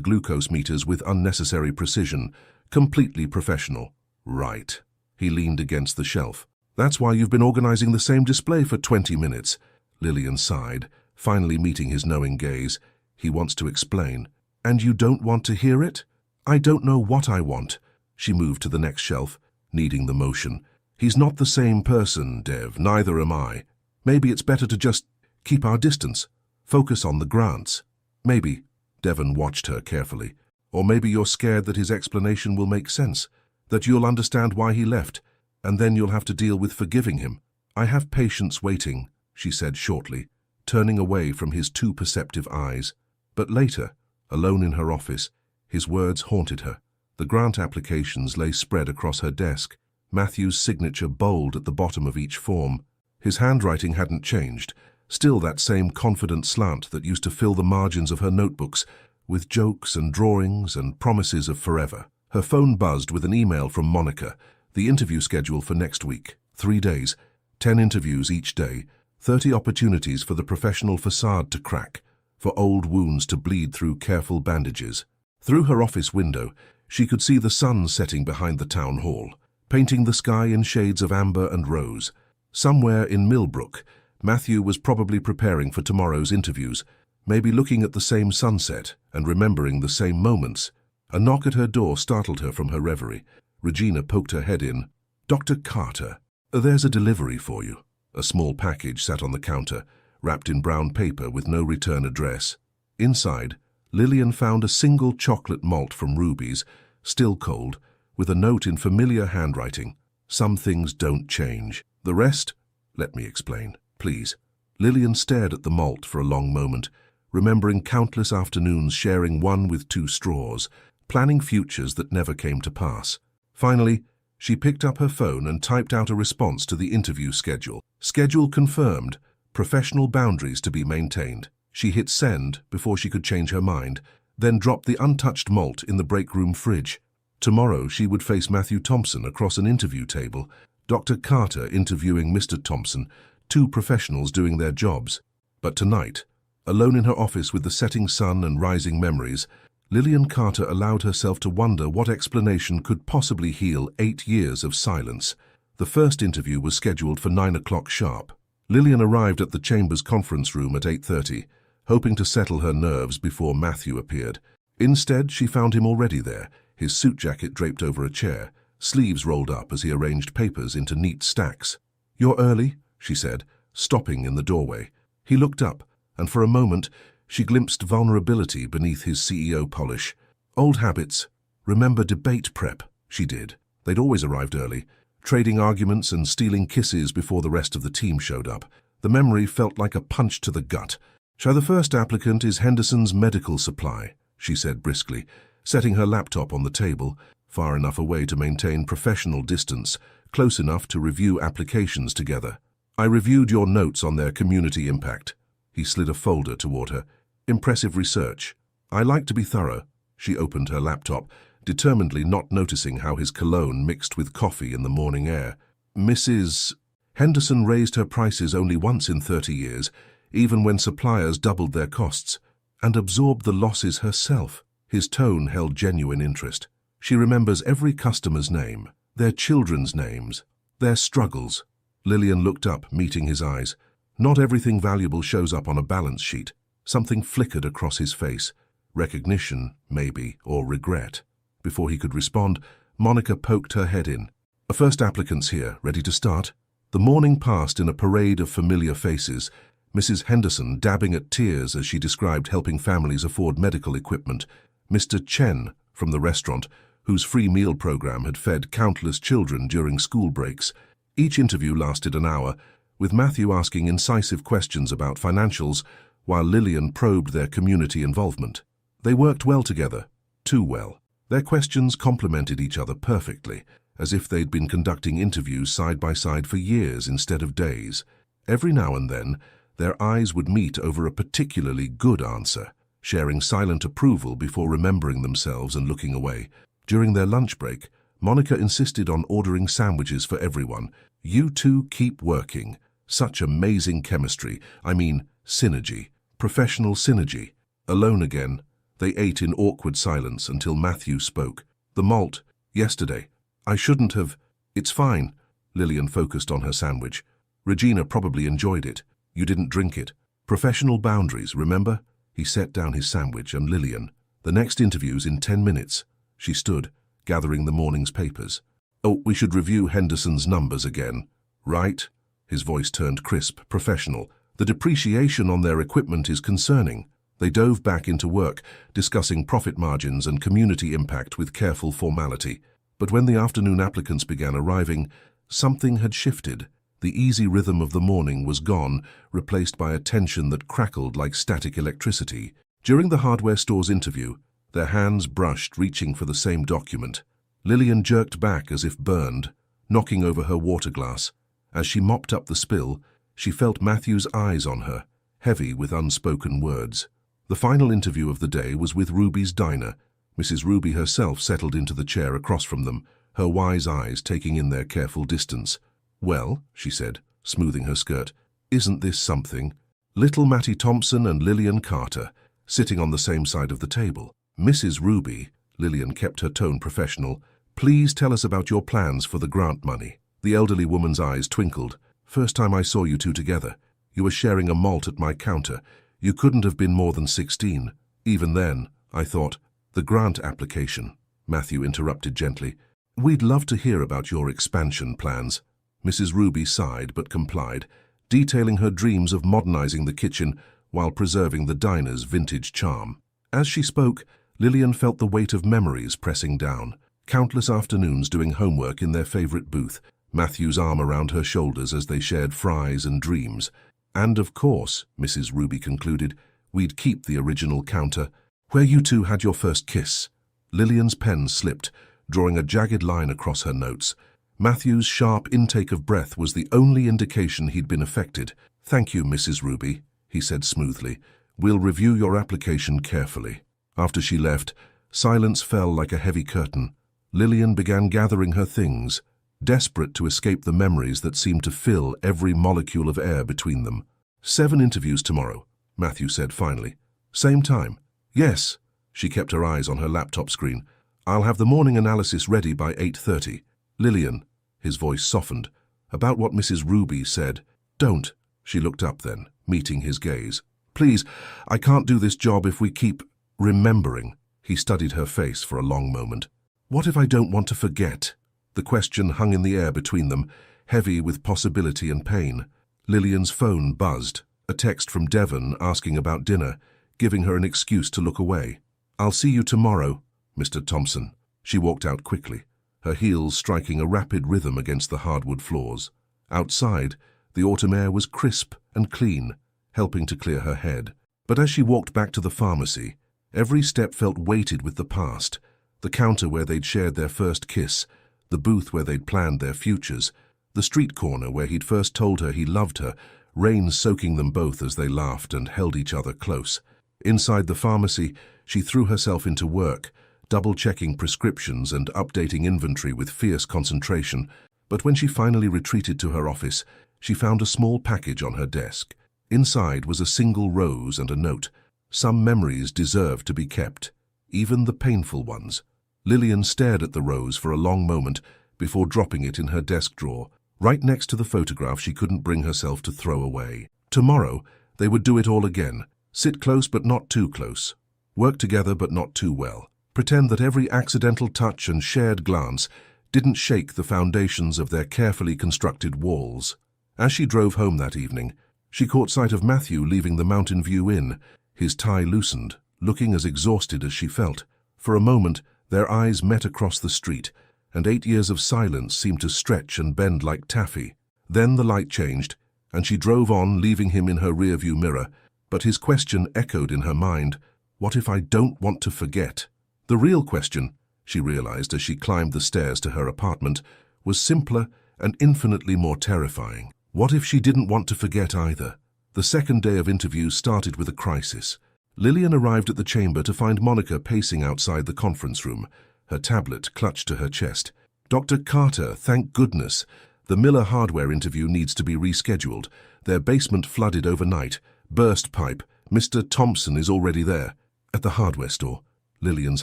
glucose meters with unnecessary precision, completely professional. Right. He leaned against the shelf. "That's why you've been organizing the same display for 20 minutes. Lillian sighed, finally meeting his knowing gaze. He wants to explain. "And you don't want to hear it?" "I don't know what I want." She moved to the next shelf, needing the motion. "He's not the same person, Dev. Neither am I. Maybe it's better to just keep our distance. Focus on the grants. Maybe." Devon watched her carefully. "Or maybe you're scared that his explanation will make sense, that you'll understand why he left, and then you'll have to deal with forgiving him." "I have patience waiting," she said shortly, turning away from his too perceptive eyes. But later, alone in her office, his words haunted her. The grant applications lay spread across her desk, Matthew's signature bold at the bottom of each form. His handwriting hadn't changed, still that same confident slant that used to fill the margins of her notebooks, with jokes and drawings and promises of forever. Her phone buzzed with an email from Monica, the interview schedule for next week. 3 days, 10 interviews each day, 30 opportunities for the professional facade to crack, for old wounds to bleed through careful bandages. Through her office window, she could see the sun setting behind the town hall, painting the sky in shades of amber and rose. Somewhere in Millbrook, Matthew was probably preparing for tomorrow's interviews, maybe looking at the same sunset and remembering the same moments. A knock at her door startled her from her reverie. Regina poked her head in. "Dr. Carter, there's a delivery for you." A small package sat on the counter, wrapped in brown paper with no return address. Inside, Lillian found a single chocolate malt from Ruby's, still cold, with a note in familiar handwriting. "Some things don't change. The rest? Let me explain, please." Lillian stared at the malt for a long moment, remembering countless afternoons sharing one with 2 straws, planning futures that never came to pass. Finally, she picked up her phone and typed out a response to the interview schedule. Schedule confirmed, professional boundaries to be maintained. She hit send before she could change her mind, then dropped the untouched malt in the break room fridge. Tomorrow she would face Matthew Thompson across an interview table, Dr. Carter interviewing Mr. Thompson, 2 professionals doing their jobs. But tonight, alone in her office with the setting sun and rising memories, Lillian Carter allowed herself to wonder what explanation could possibly heal 8 years of silence. The first interview was scheduled for 9 o'clock sharp. Lillian arrived at the Chambers conference room at 8:30, hoping to settle her nerves before Matthew appeared. Instead, she found him already there, his suit jacket draped over a chair, sleeves rolled up as he arranged papers into neat stacks. "You're early," she said, stopping in the doorway. He looked up, and for a moment, she glimpsed vulnerability beneath his CEO polish. Old habits. Remember debate prep? She did. They'd always arrived early, trading arguments and stealing kisses before the rest of the team showed up. The memory felt like a punch to the gut. "The first applicant is Henderson's Medical Supply," she said briskly, setting her laptop on the table, far enough away to maintain professional distance, close enough to review applications together. "I reviewed your notes on their community impact." He slid a folder toward her. "Impressive research. I like to be thorough." She opened her laptop, determinedly not noticing how his cologne mixed with coffee in the morning air. "Mrs. Henderson raised her prices only once in 30 years, even when suppliers doubled their costs, and absorbed the losses herself." His tone held genuine interest. "She remembers every customer's name, their children's names, their struggles." Lillian looked up, meeting his eyes. Not everything valuable shows up on a balance sheet. Something flickered across his face. Recognition, maybe, or regret. Before he could respond, Monica poked her head in. "A first applicant's here, ready to start?" The morning passed in a parade of familiar faces, Mrs. Henderson dabbing at tears as she described helping families afford medical equipment, Mr. Chen from the restaurant, whose free meal program had fed countless children during school breaks. Each interview lasted an hour, with Matthew asking incisive questions about financials, while Lillian probed their community involvement. They worked well together, too well. Their questions complemented each other perfectly, as if they'd been conducting interviews side by side for years instead of days. Every now and then, their eyes would meet over a particularly good answer, sharing silent approval before remembering themselves and looking away. During their lunch break, Monica insisted on ordering sandwiches for everyone. "You two keep working. Such amazing chemistry. I mean, synergy. Professional synergy." Alone again, they ate in awkward silence until Matthew spoke. "The malt, yesterday. I shouldn't have." "It's fine." Lillian focused on her sandwich. "Regina probably enjoyed it. You didn't drink it. Professional boundaries, remember?" He set down his sandwich and Lillian. "The next interview's in 10 minutes. She stood, gathering the morning's papers. "Oh, we should review Henderson's numbers again." "Right?" His voice turned crisp, professional. "The depreciation on their equipment is concerning." They dove back into work, discussing profit margins and community impact with careful formality. But when the afternoon applicants began arriving, something had shifted. The easy rhythm of the morning was gone, replaced by a tension that crackled like static electricity. During the hardware store's interview, their hands brushed, reaching for the same document. Lillian jerked back as if burned, knocking over her water glass. As she mopped up the spill, she felt Matthew's eyes on her, heavy with unspoken words. The final interview of the day was with Ruby's diner. Mrs. Ruby herself settled into the chair across from them, her wise eyes taking in their careful distance. "Well," she said, smoothing her skirt, Isn't this something? Little Mattie Thompson and Lillian Carter, sitting on the same side of the table. Mrs. Ruby, Lillian kept her tone professional, please tell us about your plans for the grant money. The elderly woman's eyes twinkled. First time I saw you two together. You were sharing a malt at my counter. You couldn't have been more than 16. Even then, I thought, the grant application. Matthew interrupted gently. We'd love to hear about your expansion plans. Mrs. Ruby sighed but complied, detailing her dreams of modernizing the kitchen while preserving the diner's vintage charm. As she spoke, Lillian felt the weight of memories pressing down. Countless afternoons doing homework in their favorite booth, Matthew's arm around her shoulders as they shared fries and dreams. And of course, Mrs. Ruby concluded, we'd keep the original counter, where you two had your first kiss. Lillian's pen slipped, drawing a jagged line across her notes. Matthew's sharp intake of breath was the only indication he'd been affected. Thank you, Mrs. Ruby, he said smoothly. We'll review your application carefully. After she left, silence fell like a heavy curtain. Lillian began gathering her things, desperate to escape the memories that seemed to fill every molecule of air between them. 7 interviews tomorrow, Matthew said finally. Same time? Yes. She kept her eyes on her laptop screen. I'll have the morning analysis ready by 8:30. Lillian, his voice softened, about what Mrs. Ruby said. Don't. She looked up then, meeting his gaze. Please, I can't do this job if we keep remembering. He studied her face for a long moment. What if I don't want to forget? The question hung in the air between them, heavy with possibility and pain. Lillian's phone buzzed, a text from Devon asking about dinner, giving her an excuse to look away. I'll see you tomorrow, Mr. Thompson. She walked out quickly, her heels striking a rapid rhythm against the hardwood floors. Outside, the autumn air was crisp and clean, helping to clear her head. But as she walked back to the pharmacy, every step felt weighted with the past, the counter where they'd shared their first kiss, the booth where they'd planned their futures, the street corner where he'd first told her he loved her, rain soaking them both as they laughed and held each other close. Inside the pharmacy, she threw herself into work, double-checking prescriptions and updating inventory with fierce concentration. But when she finally retreated to her office, she found a small package on her desk. Inside was a single rose and a note. Some memories deserved to be kept, even the painful ones. Lillian stared at the rose for a long moment before dropping it in her desk drawer, right next to the photograph she couldn't bring herself to throw away. Tomorrow, they would do it all again. Sit close but not too close. Work together but not too well. Pretend that every accidental touch and shared glance didn't shake the foundations of their carefully constructed walls. As she drove home that evening, she caught sight of Matthew leaving the Mountain View Inn, his tie loosened, looking as exhausted as she felt. For a moment, their eyes met across the street, and 8 years of silence seemed to stretch and bend like taffy. Then the light changed, and she drove on, leaving him in her rearview mirror. But his question echoed in her mind, what if I don't want to forget? The real question, she realized as she climbed the stairs to her apartment, was simpler and infinitely more terrifying. What if she didn't want to forget either? The second day of interviews started with a crisis. Lillian arrived at the chamber to find Monica pacing outside the conference room, her tablet clutched to her chest. Dr. Carter, thank goodness. The Miller Hardware interview needs to be rescheduled. Their basement flooded overnight. Burst pipe. Mr. Thompson is already there. At the hardware store. Lillian's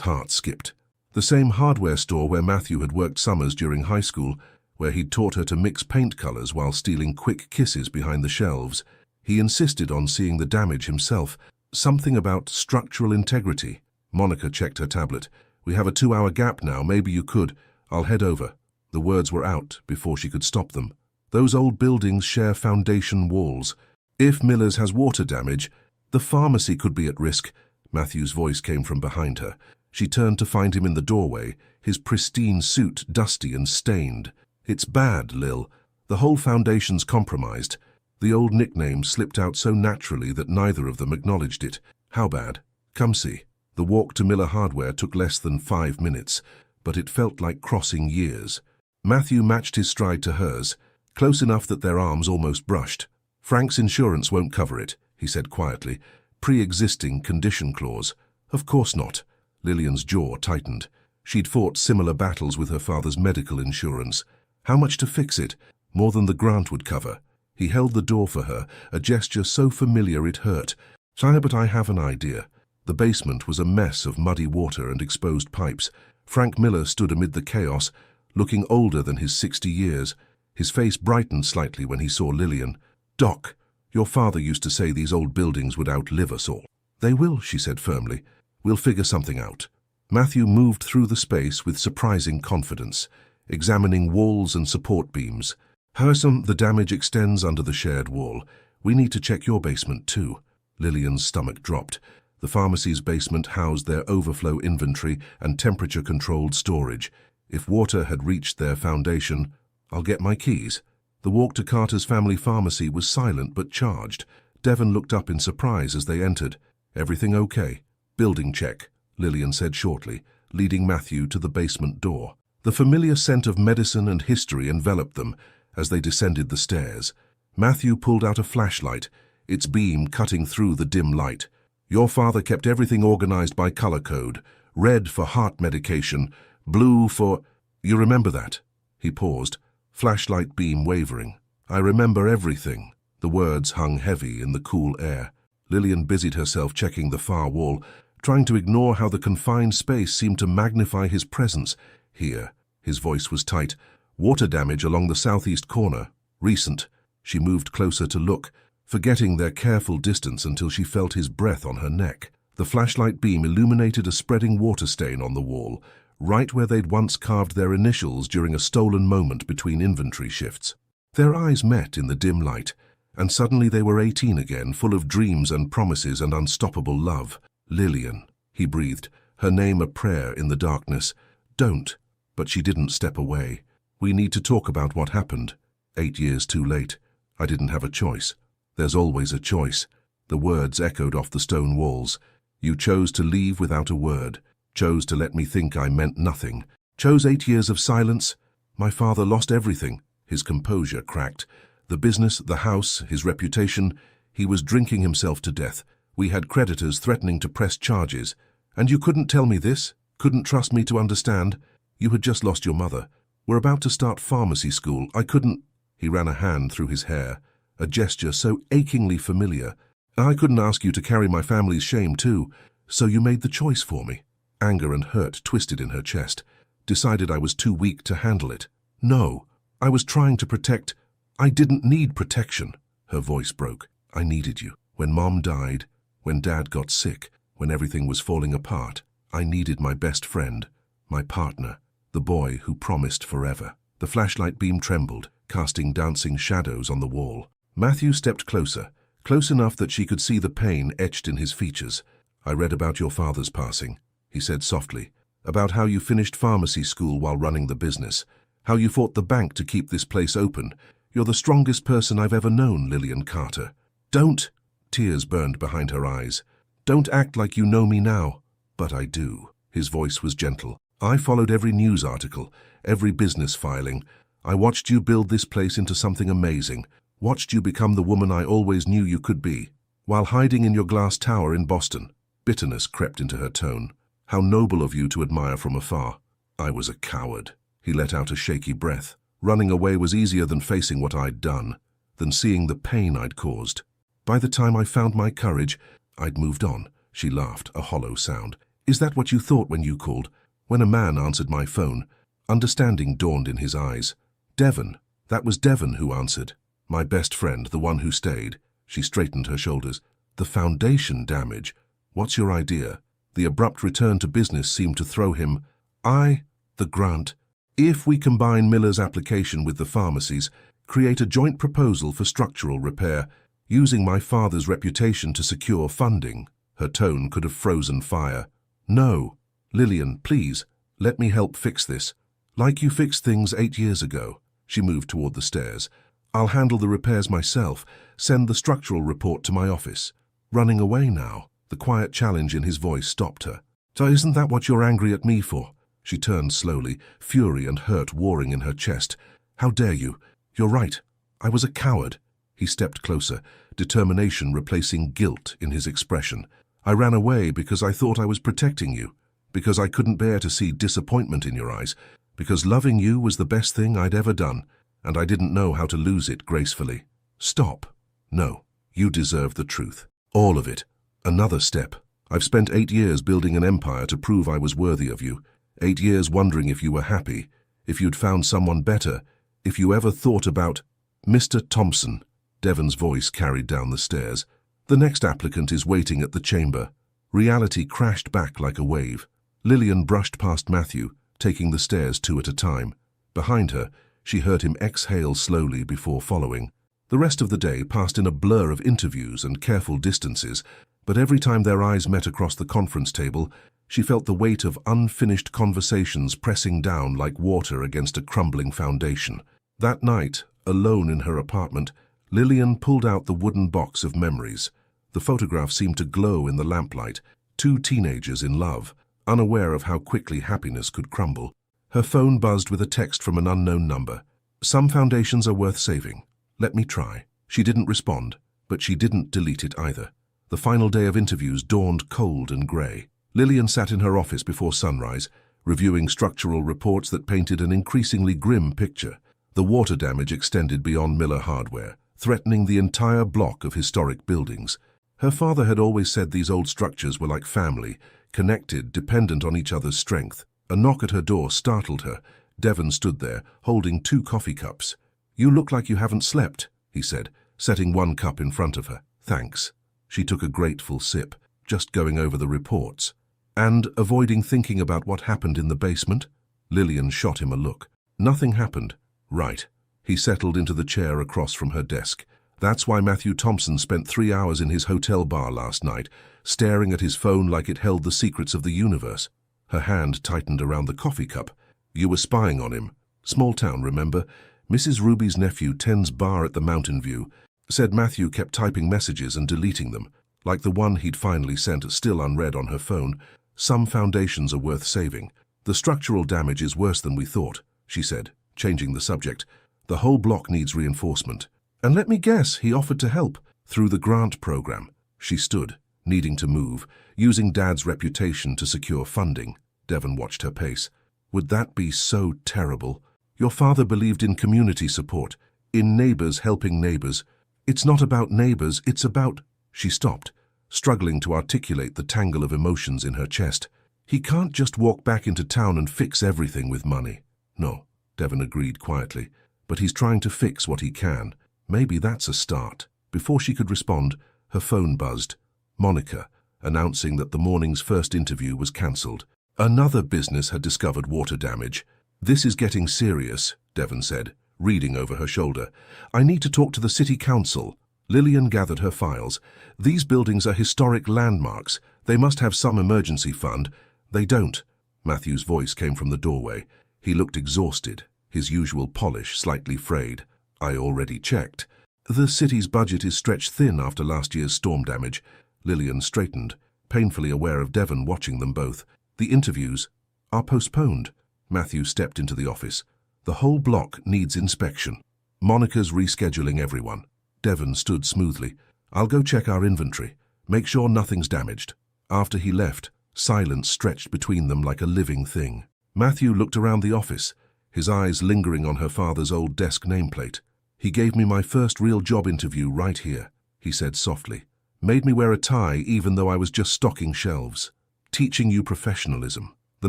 heart skipped. The same hardware store where Matthew had worked summers during high school, where he'd taught her to mix paint colors while stealing quick kisses behind the shelves. He insisted on seeing the damage himself. Something about structural integrity. Monica checked her tablet. We have a 2-hour gap now, maybe you could. I'll head over. The words were out before she could stop them. Those old buildings share foundation walls. If Miller's has water damage, the pharmacy could be at risk. Matthew's voice came from behind her. She turned to find him in the doorway, his pristine suit dusty and stained. It's bad, Lil. The whole foundation's compromised. The old nickname slipped out so naturally that neither of them acknowledged it. How bad? Come see. The walk to Miller Hardware took less than 5 minutes, but it felt like crossing years. Matthew matched his stride to hers, close enough that their arms almost brushed. Frank's insurance won't cover it, he said quietly. Pre-existing condition clause. Of course not. Lillian's jaw tightened. She'd fought similar battles with her father's medical insurance. How much to fix it? More than the grant would cover. He held the door for her, a gesture so familiar it hurt. "Sire, but I have an idea." The basement was a mess of muddy water and exposed pipes. Frank Miller stood amid the chaos, looking older than his 60 years. His face brightened slightly when he saw Lillian. "Doc, your father used to say these old buildings would outlive us all." "They will," she said firmly. "We'll figure something out." Matthew moved through the space with surprising confidence, examining walls and support beams. "Harrison, the damage extends under the shared wall. We need to check your basement too." Lillian's stomach dropped. The pharmacy's basement housed their overflow inventory and temperature-controlled storage. If water had reached their foundation, "I'll get my keys." The walk to Carter's family pharmacy was silent but charged. Devon looked up in surprise as they entered. "Everything okay?" "Building check," Lillian said shortly, leading Matthew to the basement door. The familiar scent of medicine and history enveloped them as they descended the stairs. Matthew pulled out a flashlight, its beam cutting through the dim light. "Your father kept everything organized by color code. Red for heart medication, blue for—" "You remember that?" He paused, flashlight beam wavering. "I remember everything." The words hung heavy in the cool air. Lillian busied herself checking the far wall, trying to ignore how the confined space seemed to magnify his presence. "Here." His voice was tight. "Water damage along the southeast corner. Recent." She moved closer to look, forgetting their careful distance until she felt his breath on her neck. The flashlight beam illuminated a spreading water stain on the wall, right where they'd once carved their initials during a stolen moment between inventory shifts. Their eyes met in the dim light, and suddenly they were 18 again, full of dreams and promises and unstoppable love. "Lillian," he breathed, her name a prayer in the darkness. "Don't." But she didn't step away. "We need to talk about what happened. 8 years too late. I didn't have a choice. There's always a choice." The words echoed off the stone walls. "You chose to leave without a word. Chose to let me think I meant nothing. Chose 8 years of silence. My father lost everything." His composure cracked. The business, the house, his reputation. He was drinking himself to death. We had creditors threatening to press charges. "And you couldn't tell me this? Couldn't trust me to understand? You had just lost your mother. We're about to start pharmacy school. I couldn't—" He ran a hand through his hair, a gesture so achingly familiar. "I couldn't ask you to carry my family's shame too. So you made the choice for me." Anger and hurt twisted in her chest. "Decided I was too weak to handle it." "No, I was trying to protect—" "I didn't need protection." Her voice broke. "I needed you. When Mom died, when Dad got sick, when everything was falling apart, I needed my best friend, my partner, the boy who promised forever." The flashlight beam trembled, casting dancing shadows on the wall. Matthew stepped closer, close enough that she could see the pain etched in his features. "I read about your father's passing," he said softly, "about how you finished pharmacy school while running the business, how you fought the bank to keep this place open. You're the strongest person I've ever known, Lillian Carter. Don't—" Tears burned behind her eyes. "Don't act like you know me now." "But I do." His voice was gentle. "I followed every news article, every business filing. I watched you build this place into something amazing. Watched you become the woman I always knew you could be. While hiding in your glass tower in Boston." Bitterness crept into her tone. "How noble of you to admire from afar." "I was a coward." He let out a shaky breath. "Running away was easier than facing what I'd done, than seeing the pain I'd caused. By the time I found my courage, I'd moved on." She laughed, a hollow sound. "Is that what you thought when you called? When a man answered my phone?" Understanding dawned in his eyes. "Devon. That was Devon who answered. My best friend, the one who stayed." She straightened her shoulders. "The foundation damage. What's your idea?" The abrupt return to business seemed to throw him. "The grant. If we combine Miller's application with the pharmacy's, create a joint proposal for structural repair, using my father's reputation to secure funding." Her tone could have frozen fire. "No. Lillian, please, let me help fix this. Like you fixed things 8 years ago." She moved toward the stairs. "I'll handle the repairs myself, send the structural report to my office." "Running away now?" The quiet challenge in his voice stopped her. "So isn't that what you're angry at me for?" She turned slowly, fury and hurt warring in her chest. "How dare you? You're right. I was a coward." He stepped closer, determination replacing guilt in his expression. "I ran away because I thought I was protecting you, because I couldn't bear to see disappointment in your eyes, because loving you was the best thing I'd ever done, and I didn't know how to lose it gracefully." Stop. No, you deserve the truth. All of it. Another step. I've spent 8 years building an empire to prove I was worthy of you. 8 years wondering if you were happy, if you'd found someone better, if you ever thought about... Mr. Thompson, Devon's voice carried down the stairs. The next applicant is waiting at the chamber. Reality crashed back like a wave. Lillian brushed past Matthew, taking the stairs 2 at a time. Behind her, she heard him exhale slowly before following. The rest of the day passed in a blur of interviews and careful distances, but every time their eyes met across the conference table, she felt the weight of unfinished conversations pressing down like water against a crumbling foundation. That night, alone in her apartment, Lillian pulled out the wooden box of memories. The photograph seemed to glow in the lamplight, 2 teenagers in love, unaware of how quickly happiness could crumble. Her phone buzzed with a text from an unknown number. Some foundations are worth saving. Let me try. She didn't respond, but she didn't delete it either. The final day of interviews dawned cold and grey. Lillian sat in her office before sunrise, reviewing structural reports that painted an increasingly grim picture. The water damage extended beyond Miller Hardware, threatening the entire block of historic buildings. Her father had always said these old structures were like family, connected, dependent on each other's strength. A knock at her door startled her. Devon stood there, holding 2 coffee cups. "You look like you haven't slept," he said, setting 1 cup in front of her. "Thanks." She took a grateful sip, just going over the reports. "And avoiding thinking about what happened in the basement?" Lillian shot him a look. "Nothing happened." "Right." He settled into the chair across from her desk. "That's why Matthew Thompson spent 3 hours in his hotel bar last night, staring at his phone like it held the secrets of the universe." Her hand tightened around the coffee cup. "You were spying on him. Small town, remember? Mrs. Ruby's nephew tends bar at the Mountain View. Said Matthew kept typing messages and deleting them, like the one he'd finally sent still unread on her phone. Some foundations are worth saving. The structural damage is worse than we thought," she said, changing the subject. "The whole block needs reinforcement. And let me guess, he offered to help through the grant program." She stood, needing to move, using Dad's reputation to secure funding. Devon watched her pace. "Would that be so terrible? Your father believed in community support, in neighbors helping neighbors. It's not about neighbors, it's about..." She stopped, struggling to articulate the tangle of emotions in her chest. "He can't just walk back into town and fix everything with money." "No," Devon agreed quietly, "but he's trying to fix what he can. Maybe that's a start." Before she could respond, her phone buzzed. Monica, announcing that the morning's first interview was cancelled. Another business had discovered water damage. "This is getting serious," Devon said, reading over her shoulder. "I need to talk to the city council." Lillian gathered her files. "These buildings are historic landmarks. They must have some emergency fund." "They don't." Matthew's voice came from the doorway. He looked exhausted, his usual polish slightly frayed. "I already checked. The city's budget is stretched thin after last year's storm damage." Lillian straightened, painfully aware of Devon watching them both. "The interviews are postponed." Matthew stepped into the office. "The whole block needs inspection. Monica's rescheduling everyone." Devon stood smoothly. "I'll go check our inventory. Make sure nothing's damaged." After he left, silence stretched between them like a living thing. Matthew looked around the office, his eyes lingering on her father's old desk nameplate. "He gave me my first real job interview right here," he said softly. "Made me wear a tie even though I was just stocking shelves. Teaching you professionalism." The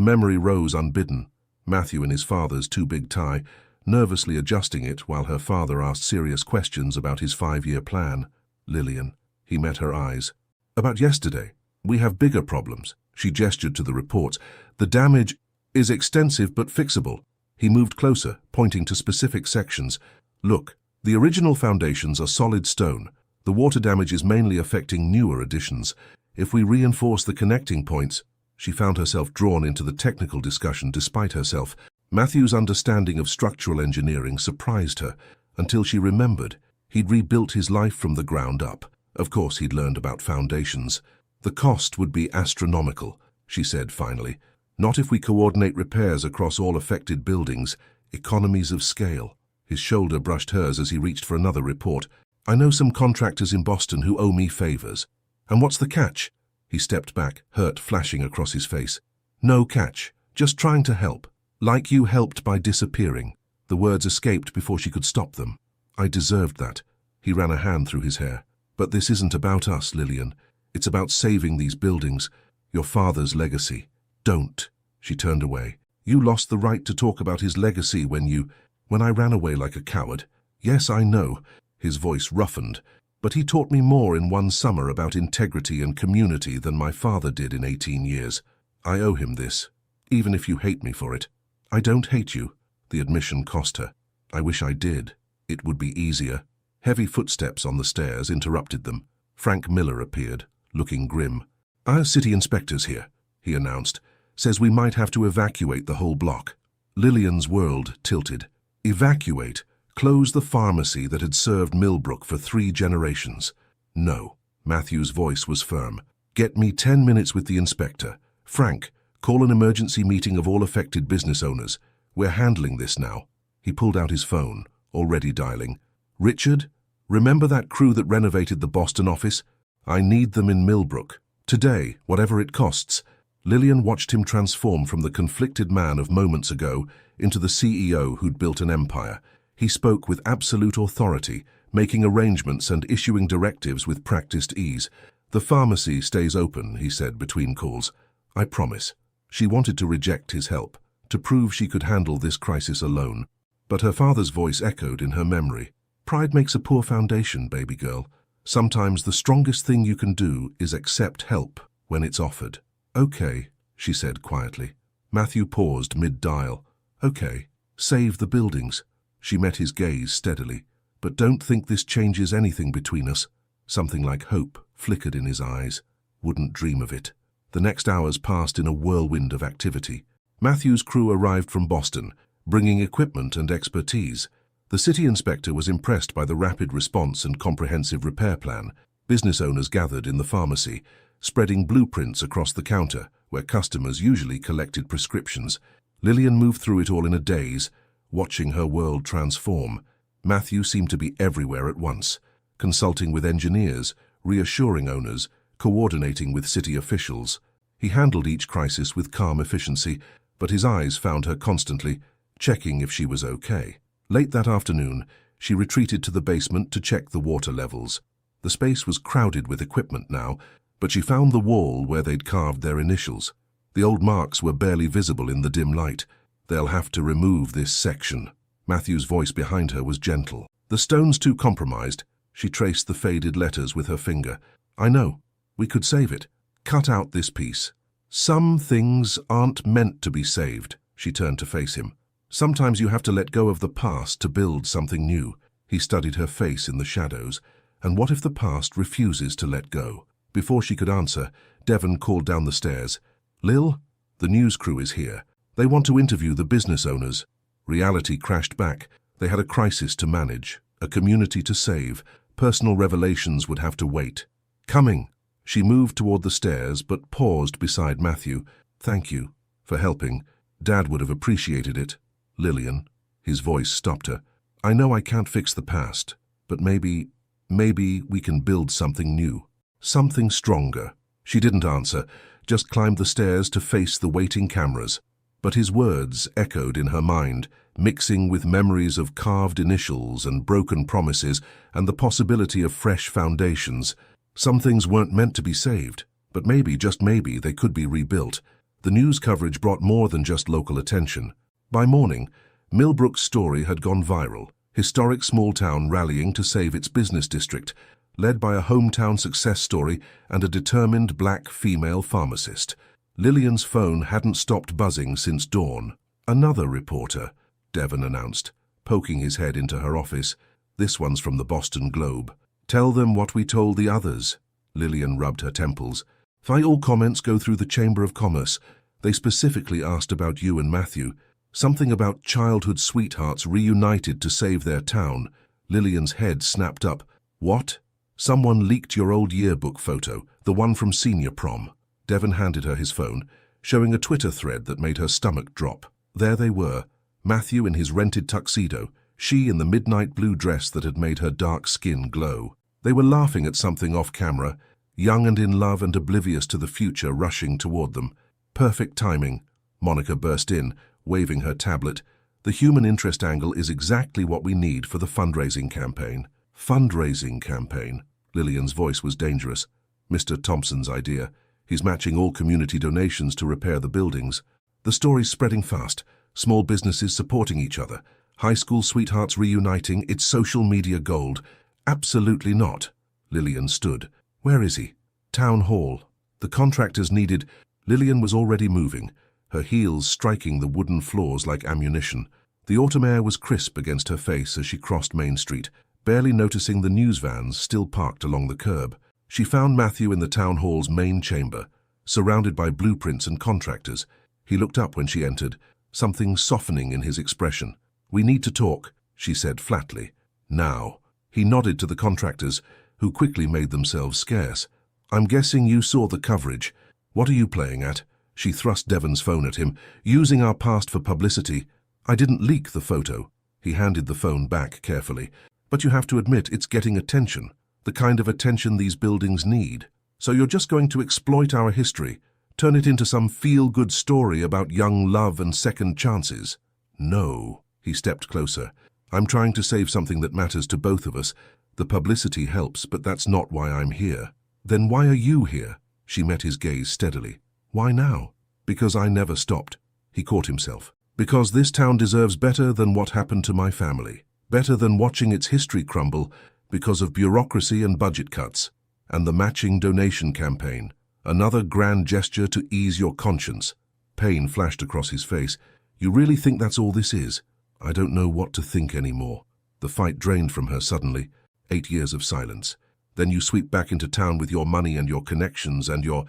memory rose unbidden. Matthew in his father's too-big tie, nervously adjusting it while her father asked serious questions about his 5-year plan. "Lillian," he met her eyes. "About yesterday, we have bigger problems." She gestured to the reports. "The damage is extensive but fixable." He moved closer, pointing to specific sections. "Look, the original foundations are solid stone. The water damage is mainly affecting newer additions. If we reinforce the connecting points..." She found herself drawn into the technical discussion despite herself. Matthew's understanding of structural engineering surprised her, until she remembered he'd rebuilt his life from the ground up. Of course he'd learned about foundations. "The cost would be astronomical," she said finally. "Not if we coordinate repairs across all affected buildings. Economies of scale." His shoulder brushed hers as he reached for another report. "I know some contractors in Boston who owe me favors." "And what's the catch?" He stepped back, hurt flashing across his face. "No catch. Just trying to help. Like you helped by disappearing." The words escaped before she could stop them. "I deserved that." He ran a hand through his hair. But this isn't about us, Lillian. It's about saving these buildings, your father's legacy. Don't. She turned away. You lost the right to talk about his legacy when I ran away like a coward. Yes, I know. His voice roughened. But he taught me more in one summer about integrity and community than my father did in 18 years. I owe him this, even if you hate me for it. I don't hate you. The admission cost her. I wish I did. It would be easier. Heavy footsteps on the stairs interrupted them. Frank Miller appeared, looking grim. Our city inspector's here, he announced. Says we might have to evacuate the whole block. Lillian's world tilted. Evacuate? Close the pharmacy that had served Millbrook for 3 generations. No. Matthew's voice was firm. Get me 10 minutes with the inspector. Frank, call an emergency meeting of all affected business owners. We're handling this now. He pulled out his phone, already dialing. Richard, remember that crew that renovated the Boston office? I need them in Millbrook. Today, whatever it costs. Lillian watched him transform from the conflicted man of moments ago into the CEO who'd built an empire. He spoke with absolute authority, making arrangements and issuing directives with practiced ease. The pharmacy stays open, he said between calls. I promise. She wanted to reject his help, to prove she could handle this crisis alone. But her father's voice echoed in her memory. Pride makes a poor foundation, baby girl. Sometimes the strongest thing you can do is accept help when it's offered. Okay, she said quietly. Matthew paused mid-dial. Okay, save the buildings. She met his gaze steadily. But don't think this changes anything between us. Something like hope flickered in his eyes. Wouldn't dream of it. The next hours passed in a whirlwind of activity. Matthew's crew arrived from Boston, bringing equipment and expertise. The city inspector was impressed by the rapid response and comprehensive repair plan. Business owners gathered in the pharmacy, spreading blueprints across the counter, where customers usually collected prescriptions. Lillian moved through it all in a daze, watching her world transform. Matthew seemed to be everywhere at once, consulting with engineers, reassuring owners, coordinating with city officials. He handled each crisis with calm efficiency, but his eyes found her constantly, checking if she was okay. Late that afternoon, she retreated to the basement to check the water levels. The space was crowded with equipment now, but she found the wall where they'd carved their initials. The old marks were barely visible in the dim light. They'll have to remove this section. Matthew's voice behind her was gentle. The stone's too compromised. She traced the faded letters with her finger. I know. We could save it. Cut out this piece. Some things aren't meant to be saved. She turned to face him. Sometimes you have to let go of the past to build something new. He studied her face in the shadows. And what if the past refuses to let go? Before she could answer, Devon called down the stairs. Lil, the news crew is here. They want to interview the business owners. Reality crashed back. They had a crisis to manage, a community to save. Personal revelations would have to wait. Coming. She moved toward the stairs, but paused beside Matthew. Thank you for helping. Dad would have appreciated it. Lillian. His voice stopped her. I know I can't fix the past, but maybe we can build something new. Something stronger. She didn't answer, just climbed the stairs to face the waiting cameras. But his words echoed in her mind, mixing with memories of carved initials and broken promises and the possibility of fresh foundations. Some things weren't meant to be saved, but maybe, just maybe, they could be rebuilt. The news coverage brought more than just local attention. By morning, Millbrook's story had gone viral. Historic small town rallying to save its business district, led by a hometown success story and a determined black female pharmacist. Lillian's phone hadn't stopped buzzing since dawn. Another reporter, Devon announced, poking his head into her office. This one's from the Boston Globe. Tell them what we told the others. Lillian rubbed her temples. Why all comments go through the Chamber of Commerce? They specifically asked about you and Matthew. Something about childhood sweethearts reunited to save their town. Lillian's head snapped up. What? Someone leaked your old yearbook photo, the one from senior prom. Devon handed her his phone, showing a Twitter thread that made her stomach drop. There they were, Matthew in his rented tuxedo, she in the midnight blue dress that had made her dark skin glow. They were laughing at something off camera, young and in love and oblivious to the future rushing toward them. Perfect timing. Monica burst in, waving her tablet. The human interest angle is exactly what we need for the fundraising campaign. Fundraising campaign. Lillian's voice was dangerous. Mr. Thompson's idea. He's matching all community donations to repair the buildings. The story's spreading fast. Small businesses supporting each other. High school sweethearts reuniting. It's social media gold. Absolutely not. Lillian stood. Where is he? Town hall. The contractors needed... Lillian was already moving, her heels striking the wooden floors like ammunition. The autumn air was crisp against her face as she crossed Main Street, barely noticing the news vans still parked along the curb. She found Matthew in the town hall's main chamber, surrounded by blueprints and contractors. He looked up when she entered, something softening in his expression. "We need to talk," she said flatly. "Now." He nodded to the contractors, who quickly made themselves scarce. "I'm guessing you saw the coverage. What are you playing at?" She thrust Devon's phone at him. "Using our past for publicity. I didn't leak the photo." He handed the phone back carefully. "But you have to admit it's getting attention. The kind of attention these buildings need. So you're just going to exploit our history, turn it into some feel-good story about young love and second chances?" "No." He stepped closer. "I'm trying to save something that matters to both of us. The publicity helps, but that's not why I'm here." "Then why are you here?" She met his gaze steadily. "Why now?" "Because I never stopped." He caught himself. "Because this town deserves better than what happened to my family. Better than watching its history crumble because of bureaucracy and budget cuts. And the matching donation campaign. Another grand gesture to ease your conscience." Pain flashed across his face. "You really think that's all this is?" "I don't know what to think anymore." The fight drained from her suddenly. 8 years of silence. Then you sweep back into town with your money and your connections and your...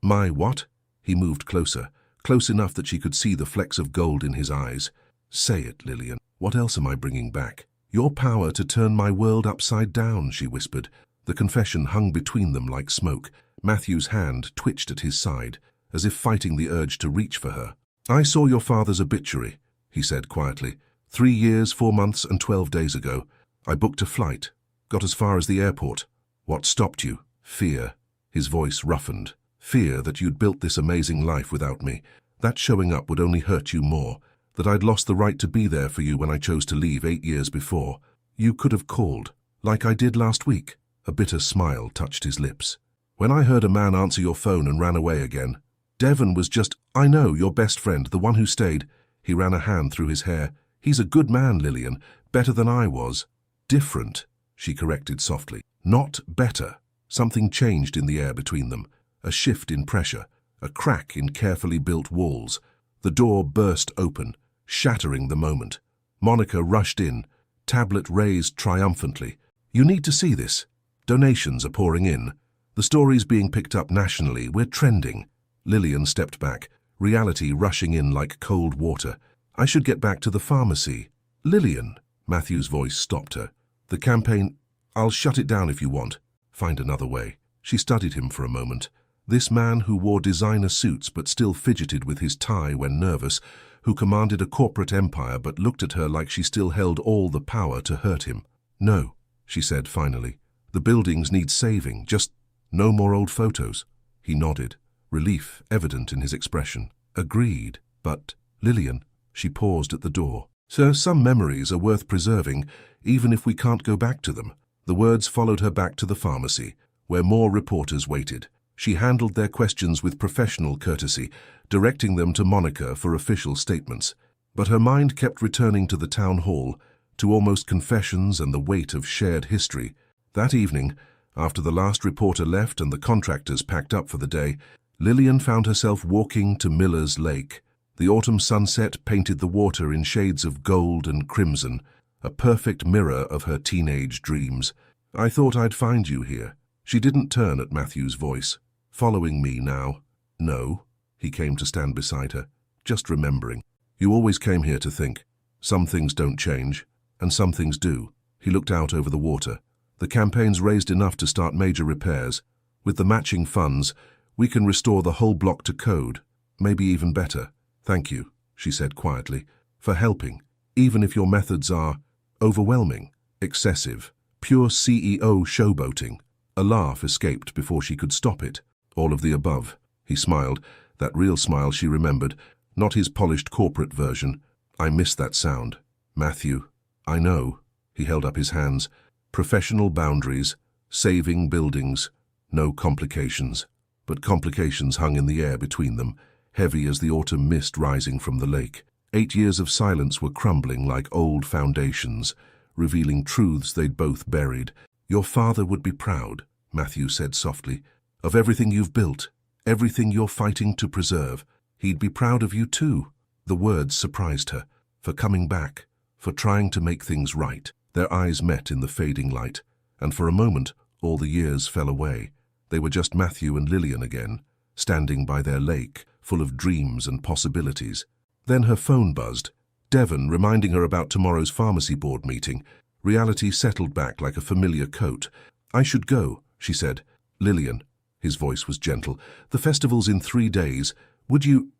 My what? He moved closer, close enough that she could see the flecks of gold in his eyes. "Say it, Lillian. What else am I bringing back?" "Your power to turn my world upside down," she whispered. The confession hung between them like smoke. Matthew's hand twitched at his side, as if fighting the urge to reach for her. "I saw your father's obituary," he said quietly. 3 years, 4 months, and 12 days ago. I booked a flight. Got as far as the airport. What stopped you?" "Fear." His voice roughened. "Fear that you'd built this amazing life without me. That showing up would only hurt you more. That I'd lost the right to be there for you when I chose to leave 8 years before. You could have called, like I did last week." A bitter smile touched his lips. "When I heard a man answer your phone and ran away again. Devon was just... I know, your best friend, the one who stayed." He ran a hand through his hair. "He's a good man, Lillian. Better than I was." "Different," she corrected softly. "Not better." Something changed in the air between them. A shift in pressure, a crack in carefully built walls. The door burst open, shattering the moment. Monica rushed in, tablet raised triumphantly. "You need to see this. Donations are pouring in. The story's being picked up nationally. We're trending." Lillian stepped back, reality rushing in like cold water. "I should get back to the pharmacy." "Lillian," Matthew's voice stopped her. "The campaign... I'll shut it down if you want. Find another way." She studied him for a moment. This man who wore designer suits but still fidgeted with his tie when nervous, who commanded a corporate empire but looked at her like she still held all the power to hurt him. "No," she said finally. "The buildings need saving, just no more old photos." He nodded, relief evident in his expression. "Agreed, but, Lillian..." She paused at the door. "Sir, some memories are worth preserving, even if we can't go back to them." The words followed her back to the pharmacy, where more reporters waited. She handled their questions with professional courtesy, directing them to Monica for official statements. But her mind kept returning to the town hall, to almost confessions and the weight of shared history. That evening, after the last reporter left and the contractors packed up for the day, Lillian found herself walking to Miller's Lake. The autumn sunset painted the water in shades of gold and crimson, a perfect mirror of her teenage dreams. "I thought I'd find you here." She didn't turn at Matthew's voice. "Following me now?" "No." He came to stand beside her. "Just remembering. You always came here to think. Some things don't change, and some things do." He looked out over the water. "The campaign's raised enough to start major repairs. With the matching funds, we can restore the whole block to code, maybe even better. Thank you," she said quietly, "for helping, even if your methods are overwhelming, excessive, pure CEO showboating." A laugh escaped before she could stop it. "All of the above." He smiled, that real smile she remembered, not his polished corporate version. "I miss that sound." "Matthew." "I know." He held up his hands. Professional boundaries, saving buildings, no complications. But complications hung in the air between them, heavy as the autumn mist rising from the lake. 8 years of silence were crumbling like old foundations, revealing truths they'd both buried. "Your father would be proud," Matthew said softly, "of everything you've built, everything you're fighting to preserve. He'd be proud of you too." The words surprised her, for coming back, for trying to make things right. Their eyes met in the fading light, and for a moment all the years fell away. They were just Matthew and Lillian again, standing by their lake, full of dreams and possibilities. Then her phone buzzed, Devon reminding her about tomorrow's pharmacy board meeting. Reality settled back like a familiar coat. "I should go," she said. "Lillian," his voice was gentle, "the festival's in 3 days. Would you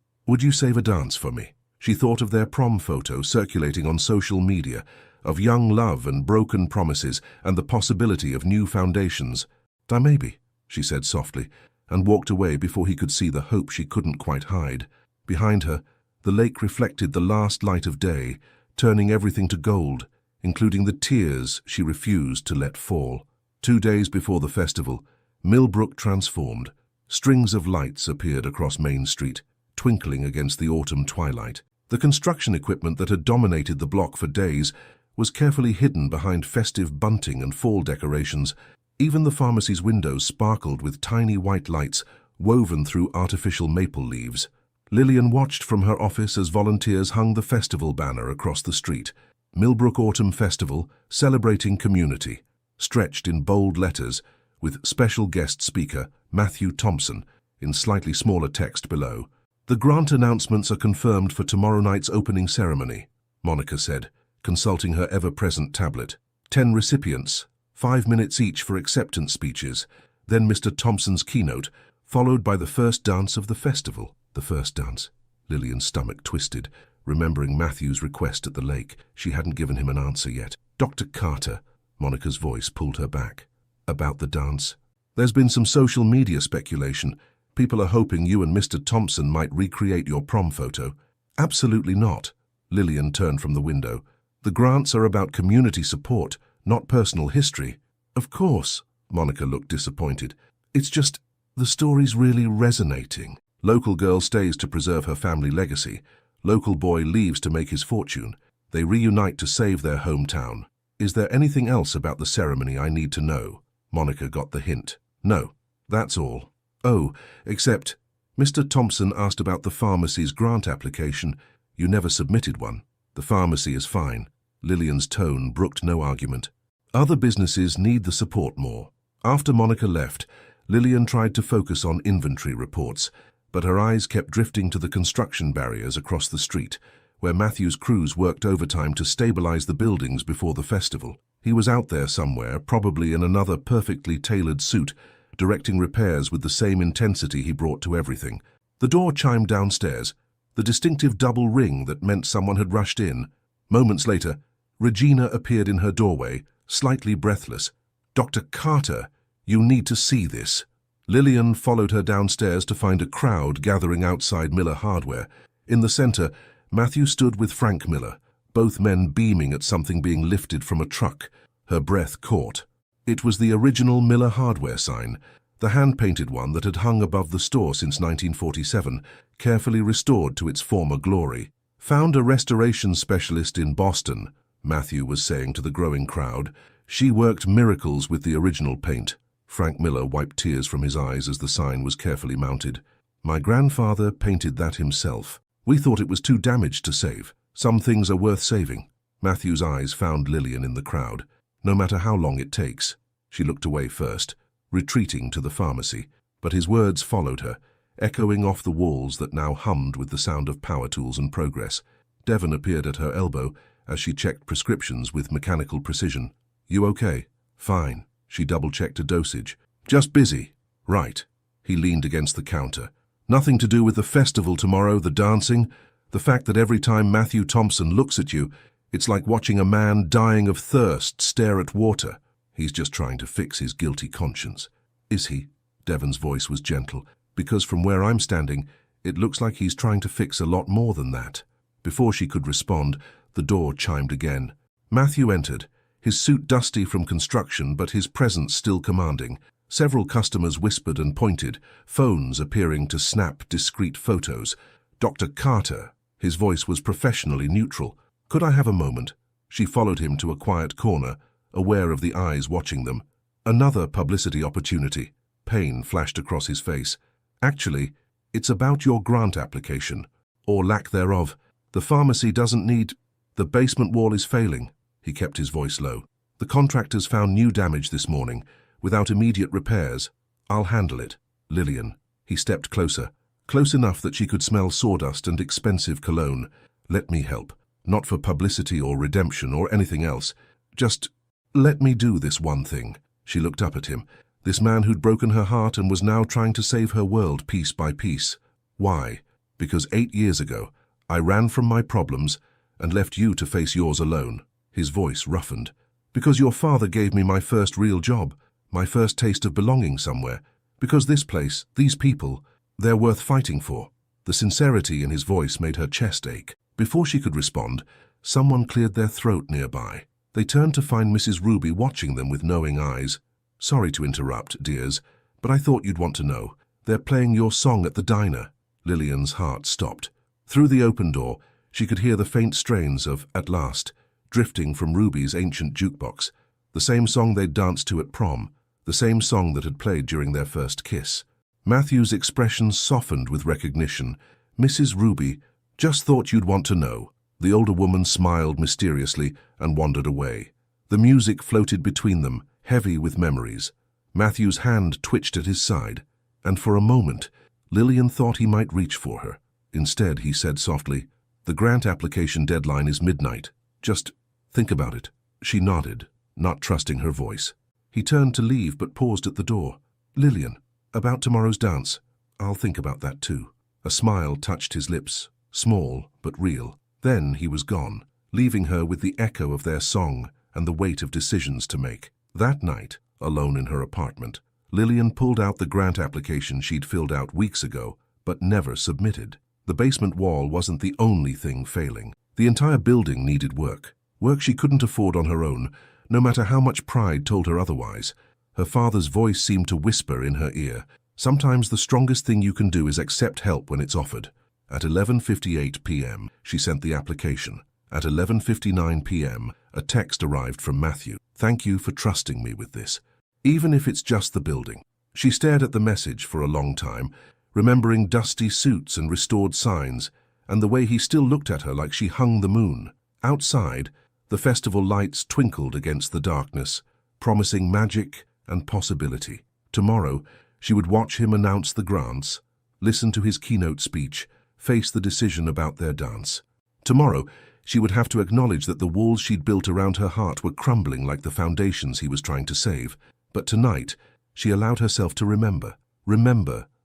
save a dance for me?" She thought of their prom photo circulating on social media, of young love and broken promises, and the possibility of new foundations. "Maybe," she said softly, and walked away before he could see the hope she couldn't quite hide. Behind her, the lake reflected the last light of day, turning everything to gold, including the tears she refused to let fall. 2 days before the festival, Millbrook transformed. Strings of lights appeared across Main Street, twinkling against the autumn twilight. The construction equipment that had dominated the block for days was carefully hidden behind festive bunting and fall decorations. Even the pharmacy's windows sparkled with tiny white lights woven through artificial maple leaves. Lillian watched from her office as volunteers hung the festival banner across the street. Millbrook Autumn Festival, celebrating community, stretched in bold letters, with special guest speaker Matthew Thompson in slightly smaller text below. "The grant announcements are confirmed for tomorrow night's opening ceremony," Monica said, consulting her ever-present tablet. 10 recipients, 5 minutes each for acceptance speeches, then Mr. Thompson's keynote, followed by the first dance of the festival. The first dance. Lillian's stomach twisted, remembering Matthew's request at the lake. She hadn't given him an answer yet. "Dr. Carter," Monica's voice pulled her back. "About the dance? There's been some social media speculation. People are hoping you and Mr. Thompson might recreate your prom photo." "Absolutely not." Lillian turned from the window. "The grants are about community support, not personal history." "Of course." Monica looked disappointed. "It's just, the story's really resonating. Local girl stays to preserve her family legacy. Local boy leaves to make his fortune. They reunite to save their hometown. Is there anything else about the ceremony I need to know?" Monica got the hint. "No, that's all." "Oh, except, Mr. Thompson asked about the pharmacy's grant application. You never submitted one." "The pharmacy is fine." Lillian's tone brooked no argument. "Other businesses need the support more." After Monica left, Lillian tried to focus on inventory reports, but her eyes kept drifting to the construction barriers across the street, where Matthew's crews worked overtime to stabilize the buildings before the festival. He was out there somewhere, probably in another perfectly tailored suit, directing repairs with the same intensity he brought to everything. The door chimed downstairs, the distinctive double ring that meant someone had rushed in. Moments later, Regina appeared in her doorway, slightly breathless. "Dr. Carter, you need to see this." Lillian followed her downstairs to find a crowd gathering outside Miller Hardware. In the center, Matthew stood with Frank Miller, both men beaming at something being lifted from a truck. Her breath caught. It was the original Miller Hardware sign, the hand-painted one that had hung above the store since 1947, carefully restored to its former glory. "Found a restoration specialist in Boston," Matthew was saying to the growing crowd. "She worked miracles with the original paint." Frank Miller wiped tears from his eyes as the sign was carefully mounted. "My grandfather painted that himself. We thought it was too damaged to save. Some things are worth saving." Matthew's eyes found Lillian in the crowd. "No matter how long it takes." She looked away first, retreating to the pharmacy, but his words followed her, echoing off the walls that now hummed with the sound of power tools and progress. Devon appeared at her elbow as she checked prescriptions with mechanical precision. "You okay?" "Fine." She double-checked a dosage. "Just busy." "Right." He leaned against the counter. "Nothing to do with the festival tomorrow, the dancing? The fact that every time Matthew Thompson looks at you, it's like watching a man dying of thirst stare at water. He's just trying to fix his guilty conscience." "Is he?" Devon's voice was gentle. "Because from where I'm standing, it looks like he's trying to fix a lot more than that." Before she could respond, the door chimed again. Matthew entered, his suit dusty from construction but his presence still commanding. Several customers whispered and pointed, phones appearing to snap discreet photos. "Dr. Carter." His voice was professionally neutral. "Could I have a moment?" She followed him to a quiet corner, aware of the eyes watching them. Another publicity opportunity. Pain flashed across his face. "Actually, it's about your grant application, or lack thereof. The pharmacy doesn't need... The basement wall is failing." He kept his voice low. "The contractors found new damage this morning, without immediate repairs. I'll handle it." "Lillian." He stepped closer, close enough that she could smell sawdust and expensive cologne. "Let me help. Not for publicity or redemption or anything else. Just let me do this one thing." She looked up at him. This man who'd broken her heart and was now trying to save her world piece by piece. "Why?" "Because 8 years ago, I ran from my problems and left you to face yours alone." His voice roughened. "Because your father gave me my first real job, my first taste of belonging somewhere. Because this place, these people, they're worth fighting for." The sincerity in his voice made her chest ache. Before she could respond, someone cleared their throat nearby. They turned to find Mrs. Ruby watching them with knowing eyes. "Sorry to interrupt, dears, but I thought you'd want to know. They're playing your song at the diner." Lillian's heart stopped. Through the open door, she could hear the faint strains of "At Last" drifting from Ruby's ancient jukebox. The same song they'd danced to at prom, the same song that had played during their first kiss. Matthew's expression softened with recognition. "Mrs. Ruby, just thought you'd want to know." The older woman smiled mysteriously and wandered away. The music floated between them, heavy with memories. Matthew's hand twitched at his side, and for a moment, Lillian thought he might reach for her. Instead, he said softly, "The grant application deadline is midnight. Just think about it." She nodded, not trusting her voice. He turned to leave but paused at the door. "Lillian, about tomorrow's dance. I'll think about that too." A smile touched his lips, small but real. Then he was gone, leaving her with the echo of their song and the weight of decisions to make. That night, alone in her apartment, Lillian pulled out the grant application she'd filled out weeks ago, but never submitted. The basement wall wasn't the only thing failing. The entire building needed work. Work she couldn't afford on her own, no matter how much pride told her otherwise. Her father's voice seemed to whisper in her ear, "Sometimes the strongest thing you can do is accept help when it's offered." At 11:58 p.m., she sent the application. At 11:59 p.m., a text arrived from Matthew. "Thank you for trusting me with this, even if it's just the building." She stared at the message for a long time, remembering dusty suits and restored signs, and the way he still looked at her like she hung the moon. Outside, the festival lights twinkled against the darkness, promising magic and possibility. Tomorrow, she would watch him announce the grants, listen to his keynote speech, face the decision about their dance. Tomorrow, she would have to acknowledge that the walls she'd built around her heart were crumbling like the foundations he was trying to save. But tonight, she allowed herself to remember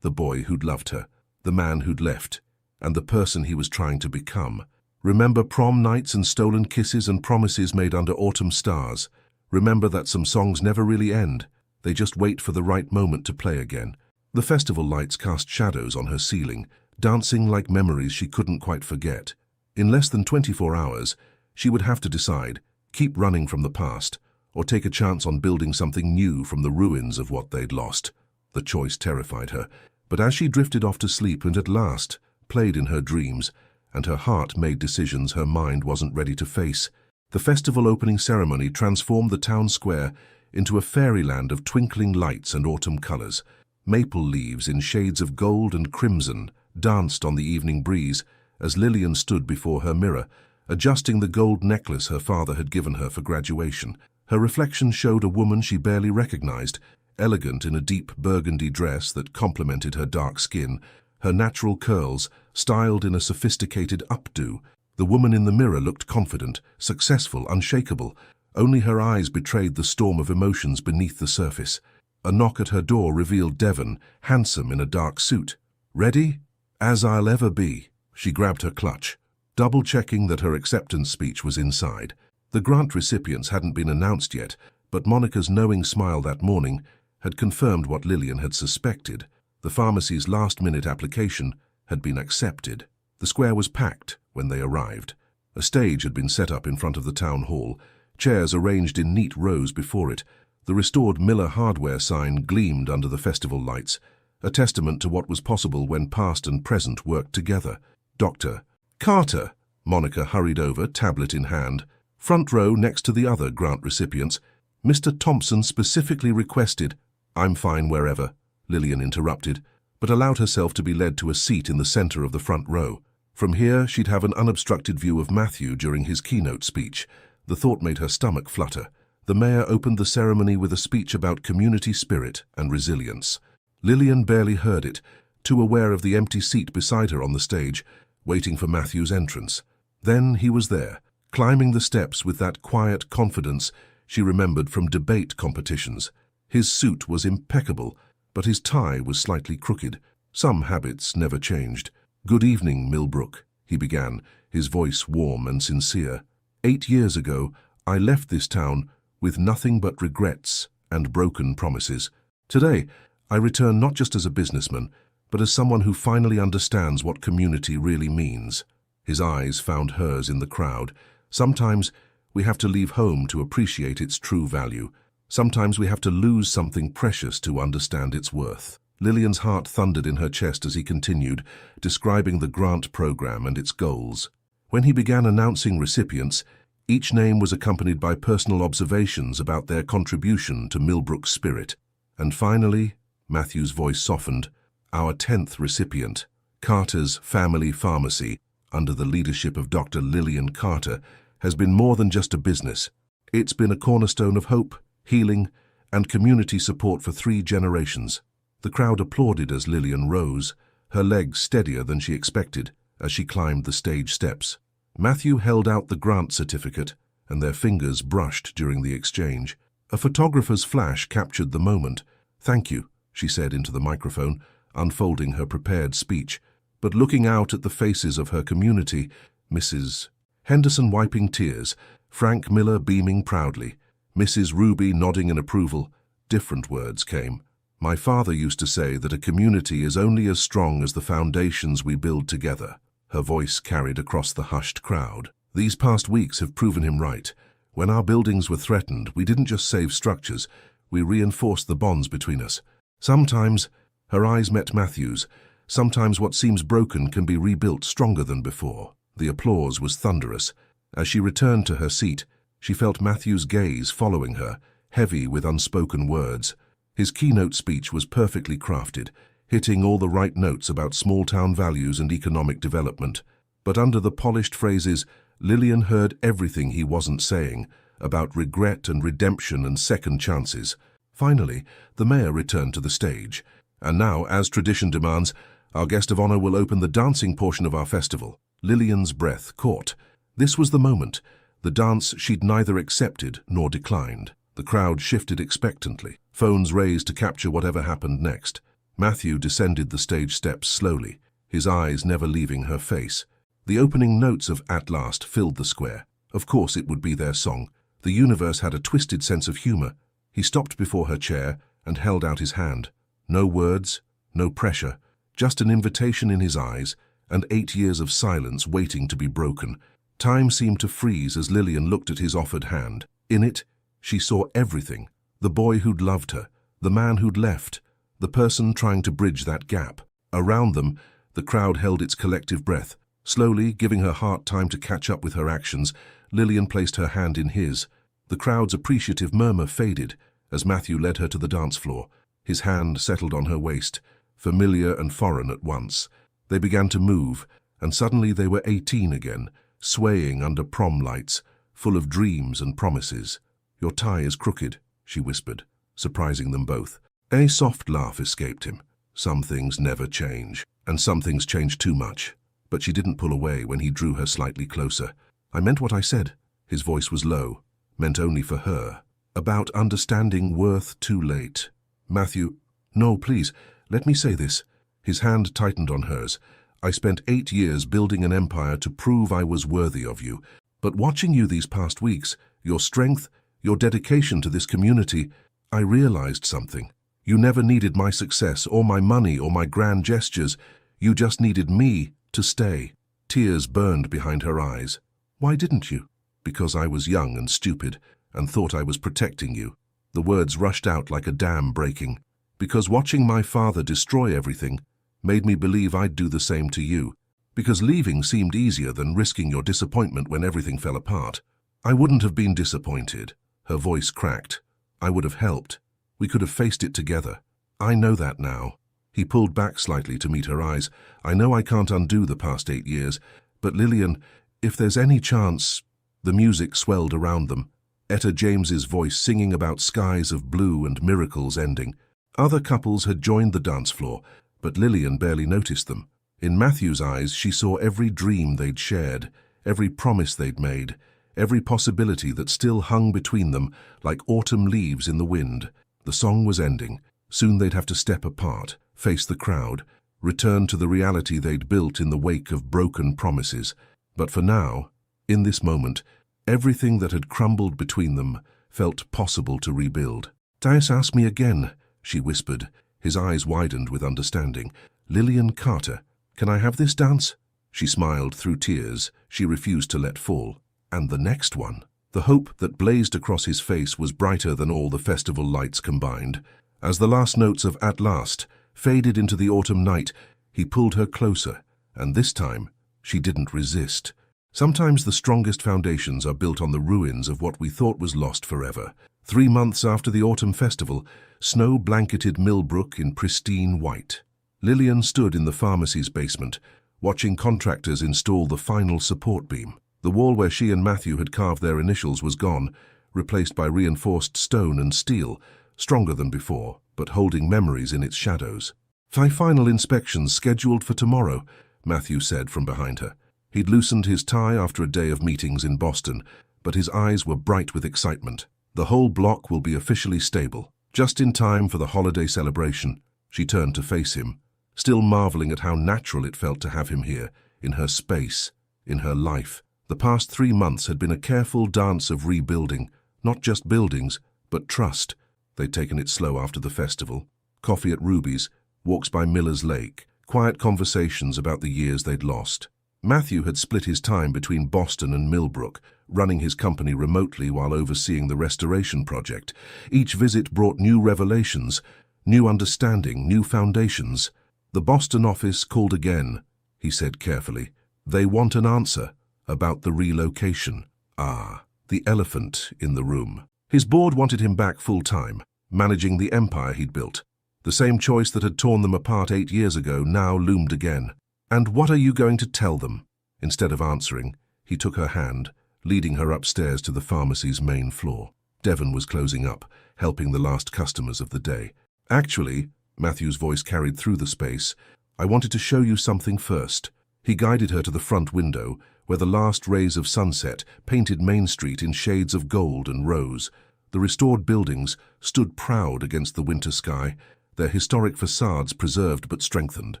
the boy who'd loved her, the man who'd left, and the person he was trying to become. Remember prom nights and stolen kisses and promises made under autumn stars. Remember that some songs never really end. They just wait for the right moment to play again. The festival lights cast shadows on her ceiling, dancing like memories she couldn't quite forget. In less than 24 hours, she would have to decide, keep running from the past, or take a chance on building something new from the ruins of what they'd lost. The choice terrified her, but as she drifted off to sleep and at last played in her dreams, and her heart made decisions her mind wasn't ready to face, the festival opening ceremony transformed the town square into a fairyland of twinkling lights and autumn colors. Maple leaves in shades of gold and crimson danced on the evening breeze as Lillian stood before her mirror, adjusting the gold necklace her father had given her for graduation. Her reflection showed a woman she barely recognized, elegant in a deep burgundy dress that complemented her dark skin, her natural curls styled in a sophisticated updo. The woman in the mirror looked confident, successful, unshakable. Only her eyes betrayed the storm of emotions beneath the surface. A knock at her door revealed Devon, handsome in a dark suit. "Ready?" "As I'll ever be." She grabbed her clutch, double-checking that her acceptance speech was inside. The grant recipients hadn't been announced yet, but Monica's knowing smile that morning had confirmed what Lillian had suspected. The pharmacy's last-minute application had been accepted. The square was packed when they arrived. A stage had been set up in front of the town hall, chairs arranged in neat rows before it. The restored Miller hardware sign gleamed under the festival lights, a testament to what was possible when past and present worked together. Dr. Carter. Monica hurried over, tablet in hand. Front row next to the other grant recipients. Mr. Thompson specifically requested— "I'm fine wherever," Lillian interrupted, but allowed herself to be led to a seat in the center of the front row. From here, she'd have an unobstructed view of Matthew during his keynote speech. The thought made her stomach flutter. The mayor opened the ceremony with a speech about community spirit and resilience. Lillian barely heard it, too aware of the empty seat beside her on the stage, waiting for Matthew's entrance. Then he was there, climbing the steps with that quiet confidence she remembered from debate competitions. His suit was impeccable, but his tie was slightly crooked. Some habits never changed. "Good evening, Millbrook," he began, his voice warm and sincere. "8 years ago, I left this town with nothing but regrets and broken promises. Today, I return not just as a businessman, but as someone who finally understands what community really means." His eyes found hers in the crowd. Sometimes we have to leave home to appreciate its true value. Sometimes we have to lose something precious to understand its worth. Lillian's heart thundered in her chest as he continued, describing the grant program and its goals. When he began announcing recipients, each name was accompanied by personal observations about their contribution to Millbrook's spirit. And finally, Matthew's voice softened. "Our 10th recipient, Carter's Family Pharmacy, under the leadership of Dr. Lillian Carter, has been more than just a business. It's been a cornerstone of hope, healing, and community support for 3 generations." The crowd applauded as Lillian rose, her legs steadier than she expected as she climbed the stage steps. Matthew held out the grant certificate, and their fingers brushed during the exchange. A photographer's flash captured the moment. "Thank you," she said into the microphone, unfolding her prepared speech. But looking out at the faces of her community, Mrs. Henderson wiping tears, Frank Miller beaming proudly, Mrs. Ruby nodding in approval, different words came. "My father used to say that a community is only as strong as the foundations we build together." Her voice carried across the hushed crowd. "These past weeks have proven him right. When our buildings were threatened, we didn't just save structures, we reinforced the bonds between us. Sometimes," her eyes met Matthew's, "sometimes what seems broken can be rebuilt stronger than before." The applause was thunderous. As she returned to her seat, she felt Matthew's gaze following her, heavy with unspoken words. His keynote speech was perfectly crafted, hitting all the right notes about small-town values and economic development. But under the polished phrases, Lillian heard everything he wasn't saying, about regret and redemption and second chances. Finally, the mayor returned to the stage. "And now, as tradition demands, our guest of honor will open the dancing portion of our festival." Lillian's breath caught. This was the moment, the dance she'd neither accepted nor declined. The crowd shifted expectantly, phones raised to capture whatever happened next. Matthew descended the stage steps slowly, his eyes never leaving her face. The opening notes of "At Last" filled the square. Of course it would be their song. The universe had a twisted sense of humor. He stopped before her chair and held out his hand. No words, no pressure, just an invitation in his eyes, and 8 years of silence waiting to be broken. Time seemed to freeze as Lillian looked at his offered hand. In it, she saw everything. The boy who'd loved her, the man who'd left, the person trying to bridge that gap. Around them, the crowd held its collective breath. Slowly, giving her heart time to catch up with her actions, Lillian placed her hand in his. The crowd's appreciative murmur faded as Matthew led her to the dance floor. His hand settled on her waist, familiar and foreign at once. They began to move, and suddenly they were 18 again, swaying under prom lights, full of dreams and promises. "Your tie is crooked," she whispered, surprising them both. A soft laugh escaped him. Some things never change, and some things change too much. But she didn't pull away when he drew her slightly closer. "I meant what I said." His voice was low, meant only for her. "About understanding worth too late." "Matthew, no, please, let me say this." His hand tightened on hers. "I spent 8 years building an empire to prove I was worthy of you. But watching you these past weeks, your strength, your dedication to this community, I realized something. You never needed my success or my money or my grand gestures. You just needed me to stay." Tears burned behind her eyes. "Why didn't you?" Because I was young and stupid and thought I was protecting you. The words rushed out like a dam breaking. Because watching my father destroy everything made me believe I'd do the same to you. Because leaving seemed easier than risking your disappointment when everything fell apart. I wouldn't have been disappointed. Her voice cracked. I would have helped. We could have faced it together. I know that now. He pulled back slightly to meet her eyes. I know I can't undo the past 8 years, but Lillian, if there's any chance... The music swelled around them. Etta James's voice singing about skies of blue and miracles ending. Other couples had joined the dance floor, but Lillian barely noticed them. In Matthew's eyes, she saw every dream they'd shared, every promise they'd made, every possibility that still hung between them like autumn leaves in the wind. The song was ending. Soon they'd have to step apart, face the crowd, return to the reality they'd built in the wake of broken promises. But for now, in this moment, everything that had crumbled between them felt possible to rebuild. "Dias, ask me again," she whispered. His eyes widened with understanding. "Lillian Carter, can I have this dance?" She smiled through tears she refused to let fall. "And the next one?" The hope that blazed across his face was brighter than all the festival lights combined. As the last notes of "At Last" faded into the autumn night, he pulled her closer, and this time she didn't resist. Sometimes the strongest foundations are built on the ruins of what we thought was lost forever. 3 months after the autumn festival, snow blanketed Millbrook in pristine white. Lillian stood in the pharmacy's basement, watching contractors install the final support beam. The wall where she and Matthew had carved their initials was gone, replaced by reinforced stone and steel, stronger than before, but holding memories in its shadows. Final inspections scheduled for tomorrow," Matthew said from behind her. He'd loosened his tie after a day of meetings in Boston, but his eyes were bright with excitement. "The whole block will be officially stable, just in time for the holiday celebration." She turned to face him, still marveling at how natural it felt to have him here, in her space, in her life. The past 3 months had been a careful dance of rebuilding, not just buildings, but trust. They'd taken it slow after the festival. Coffee at Ruby's, walks by Miller's Lake, quiet conversations about the years they'd lost. Matthew had split his time between Boston and Millbrook, running his company remotely while overseeing the restoration project. Each visit brought new revelations, new understanding, new foundations. "The Boston office called again," he said carefully. "They want an answer about the relocation." The elephant in the room. His board wanted him back full-time, managing the empire he'd built. The same choice that had torn them apart 8 years ago now loomed again. "And what are you going to tell them?" Instead of answering, he took her hand, leading her upstairs to the pharmacy's main floor. Devon was closing up, helping the last customers of the day. "Actually," Matthew's voice carried through the space, "I wanted to show you something first." He guided her to the front window, where the last rays of sunset painted Main Street in shades of gold and rose. The restored buildings stood proud against the winter sky, their historic facades preserved but strengthened.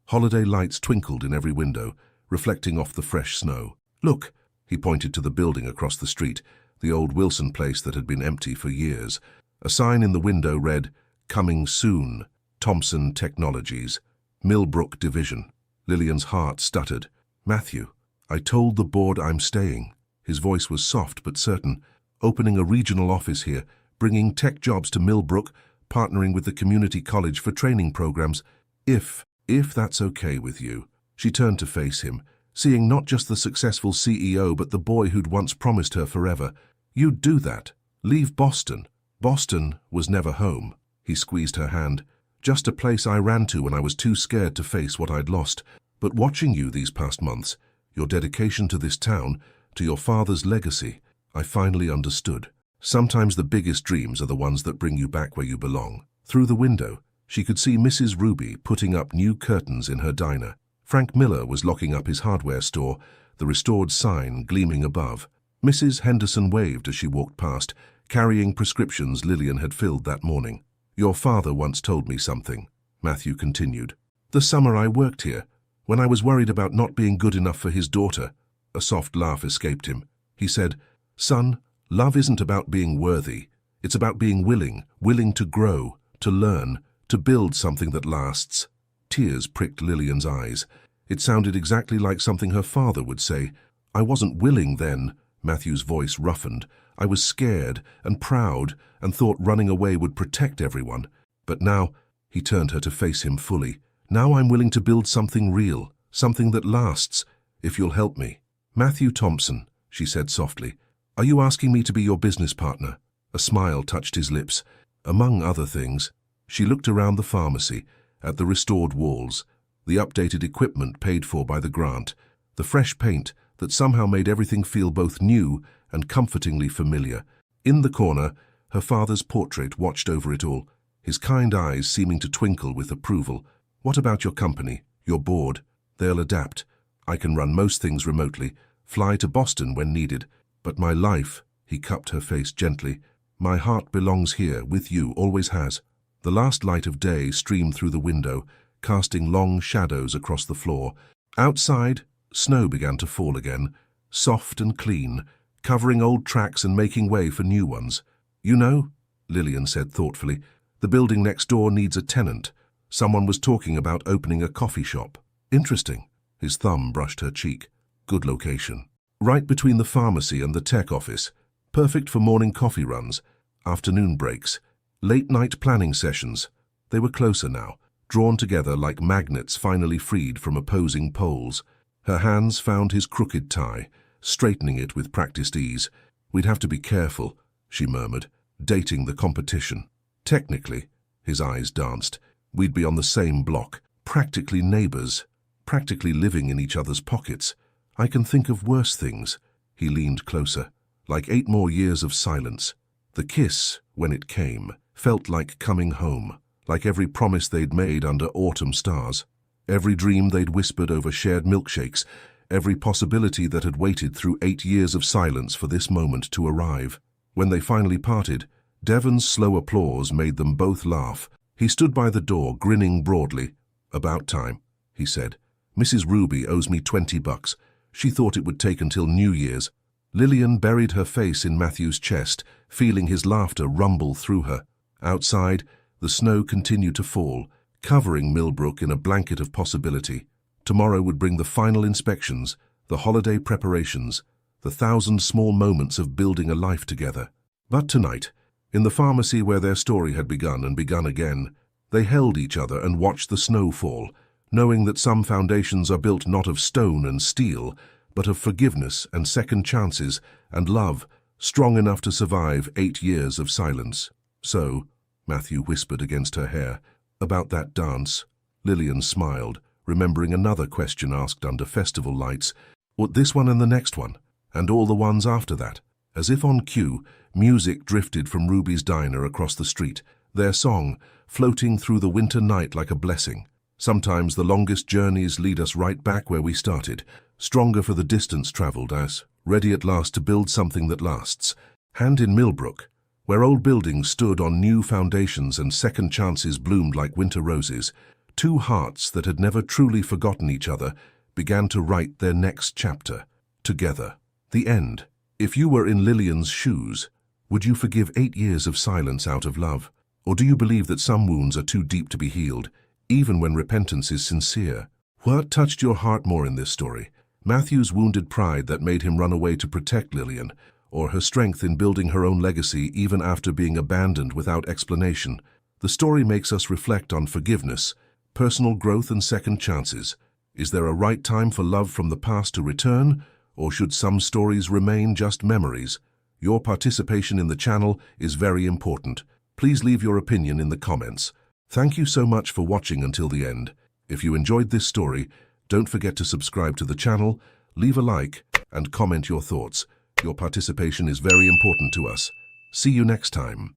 Holiday lights twinkled in every window, reflecting off the fresh snow. "Look," he pointed to the building across the street, the old Wilson place that had been empty for years. A sign in the window read, "Coming soon, Thompson Technologies, Millbrook Division." Lillian's heart stuttered. "Matthew, I told the board I'm staying." His voice was soft but certain. "Opening a regional office here, bringing tech jobs to Millbrook, partnering with the community college for training programs. If that's okay with you." She turned to face him, seeing not just the successful CEO but the boy who'd once promised her forever. "You'd do that? Leave Boston?" "Boston was never home." He squeezed her hand. "Just a place I ran to when I was too scared to face what I'd lost. But watching you these past months, your dedication to this town, to your father's legacy, I finally understood. Sometimes the biggest dreams are the ones that bring you back where you belong." Through the window, she could see Mrs. Ruby putting up new curtains in her diner. Frank Miller was locking up his hardware store, the restored sign gleaming above. Mrs. Henderson waved as she walked past, carrying prescriptions Lillian had filled that morning. "Your father once told me something," Matthew continued. "The summer I worked here, when I was worried about not being good enough for his daughter." A soft laugh escaped him. He said, "Son, love isn't about being worthy. It's about being willing to grow, to learn, to build something that lasts." Tears pricked Lillian's eyes. It sounded exactly like something her father would say. "I wasn't willing then, Matthew's voice roughened. I was scared and proud and thought running away would protect everyone. But now, he turned her to face him fully. Now I'm willing to build something real, something that lasts, if you'll help me. Matthew Thompson, she said softly, are you asking me to be your business partner? A smile touched his lips. Among other things, she looked around the pharmacy, at the restored walls, the updated equipment paid for by the grant, the fresh paint that somehow made everything feel both new and comfortingly familiar. In the corner, her father's portrait watched over it all, his kind eyes seeming to twinkle with approval. What about your company, your board? They'll adapt. I can run most things remotely, fly to Boston when needed. But my life, he cupped her face gently, my heart belongs here, with you, always has. The last light of day streamed through the window, casting long shadows across the floor. Outside, snow began to fall again, soft and clean, covering old tracks and making way for new ones. You know, Lillian said thoughtfully, the building next door needs a tenant. Someone was talking about opening a coffee shop. Interesting. His thumb brushed her cheek. Good location. Right between the pharmacy and the tech office. Perfect for morning coffee runs, afternoon breaks, late-night planning sessions. They were closer now, drawn together like magnets finally freed from opposing poles. Her hands found his crooked tie, straightening it with practiced ease. We'd have to be careful, she murmured, dating the competition. Technically, his eyes danced, we'd be on the same block, practically neighbors, practically living in each other's pockets. I can think of worse things. He leaned closer. Like 8 more years of silence. The kiss, when it came, felt like coming home, like every promise they'd made under autumn stars, every dream they'd whispered over shared milkshakes, every possibility that had waited through 8 years of silence for this moment to arrive. When they finally parted, Devon's slow applause made them both laugh. He stood by the door, grinning broadly. About time, he said. Mrs. Ruby owes me $20. She thought it would take until New Year's. Lillian buried her face in Matthew's chest, feeling his laughter rumble through her. Outside, the snow continued to fall, covering Millbrook in a blanket of possibility. Tomorrow would bring the final inspections, the holiday preparations, the 1,000 small moments of building a life together. But tonight, in the pharmacy where their story had begun and begun again, they held each other and watched the snow fall, knowing that some foundations are built not of stone and steel, but of forgiveness and second chances and love, strong enough to survive 8 years of silence. So, Matthew whispered against her hair, about that dance. Lillian smiled, remembering another question asked under festival lights. What, this one and the next one, and all the ones after that? As if on cue, music drifted from Ruby's diner across the street, their song floating through the winter night like a blessing. Sometimes the longest journeys lead us right back where we started, stronger for the distance traveled as, ready at last to build something that lasts. And in Millbrook, where old buildings stood on new foundations and second chances bloomed like winter roses, 2 hearts that had never truly forgotten each other began to write their next chapter, together. The end. If you were in Lillian's shoes, would you forgive 8 years of silence out of love? Or do you believe that some wounds are too deep to be healed, even when repentance is sincere? What touched your heart more in this story? Matthew's wounded pride that made him run away to protect Lillian, or her strength in building her own legacy even after being abandoned without explanation? The story makes us reflect on forgiveness, personal growth and second chances. Is there a right time for love from the past to return, or should some stories remain just memories? Your participation in the channel is very important. Please leave your opinion in the comments. Thank you so much for watching until the end. If you enjoyed this story, don't forget to subscribe to the channel, leave a like, and comment your thoughts. Your participation is very important to us. See you next time.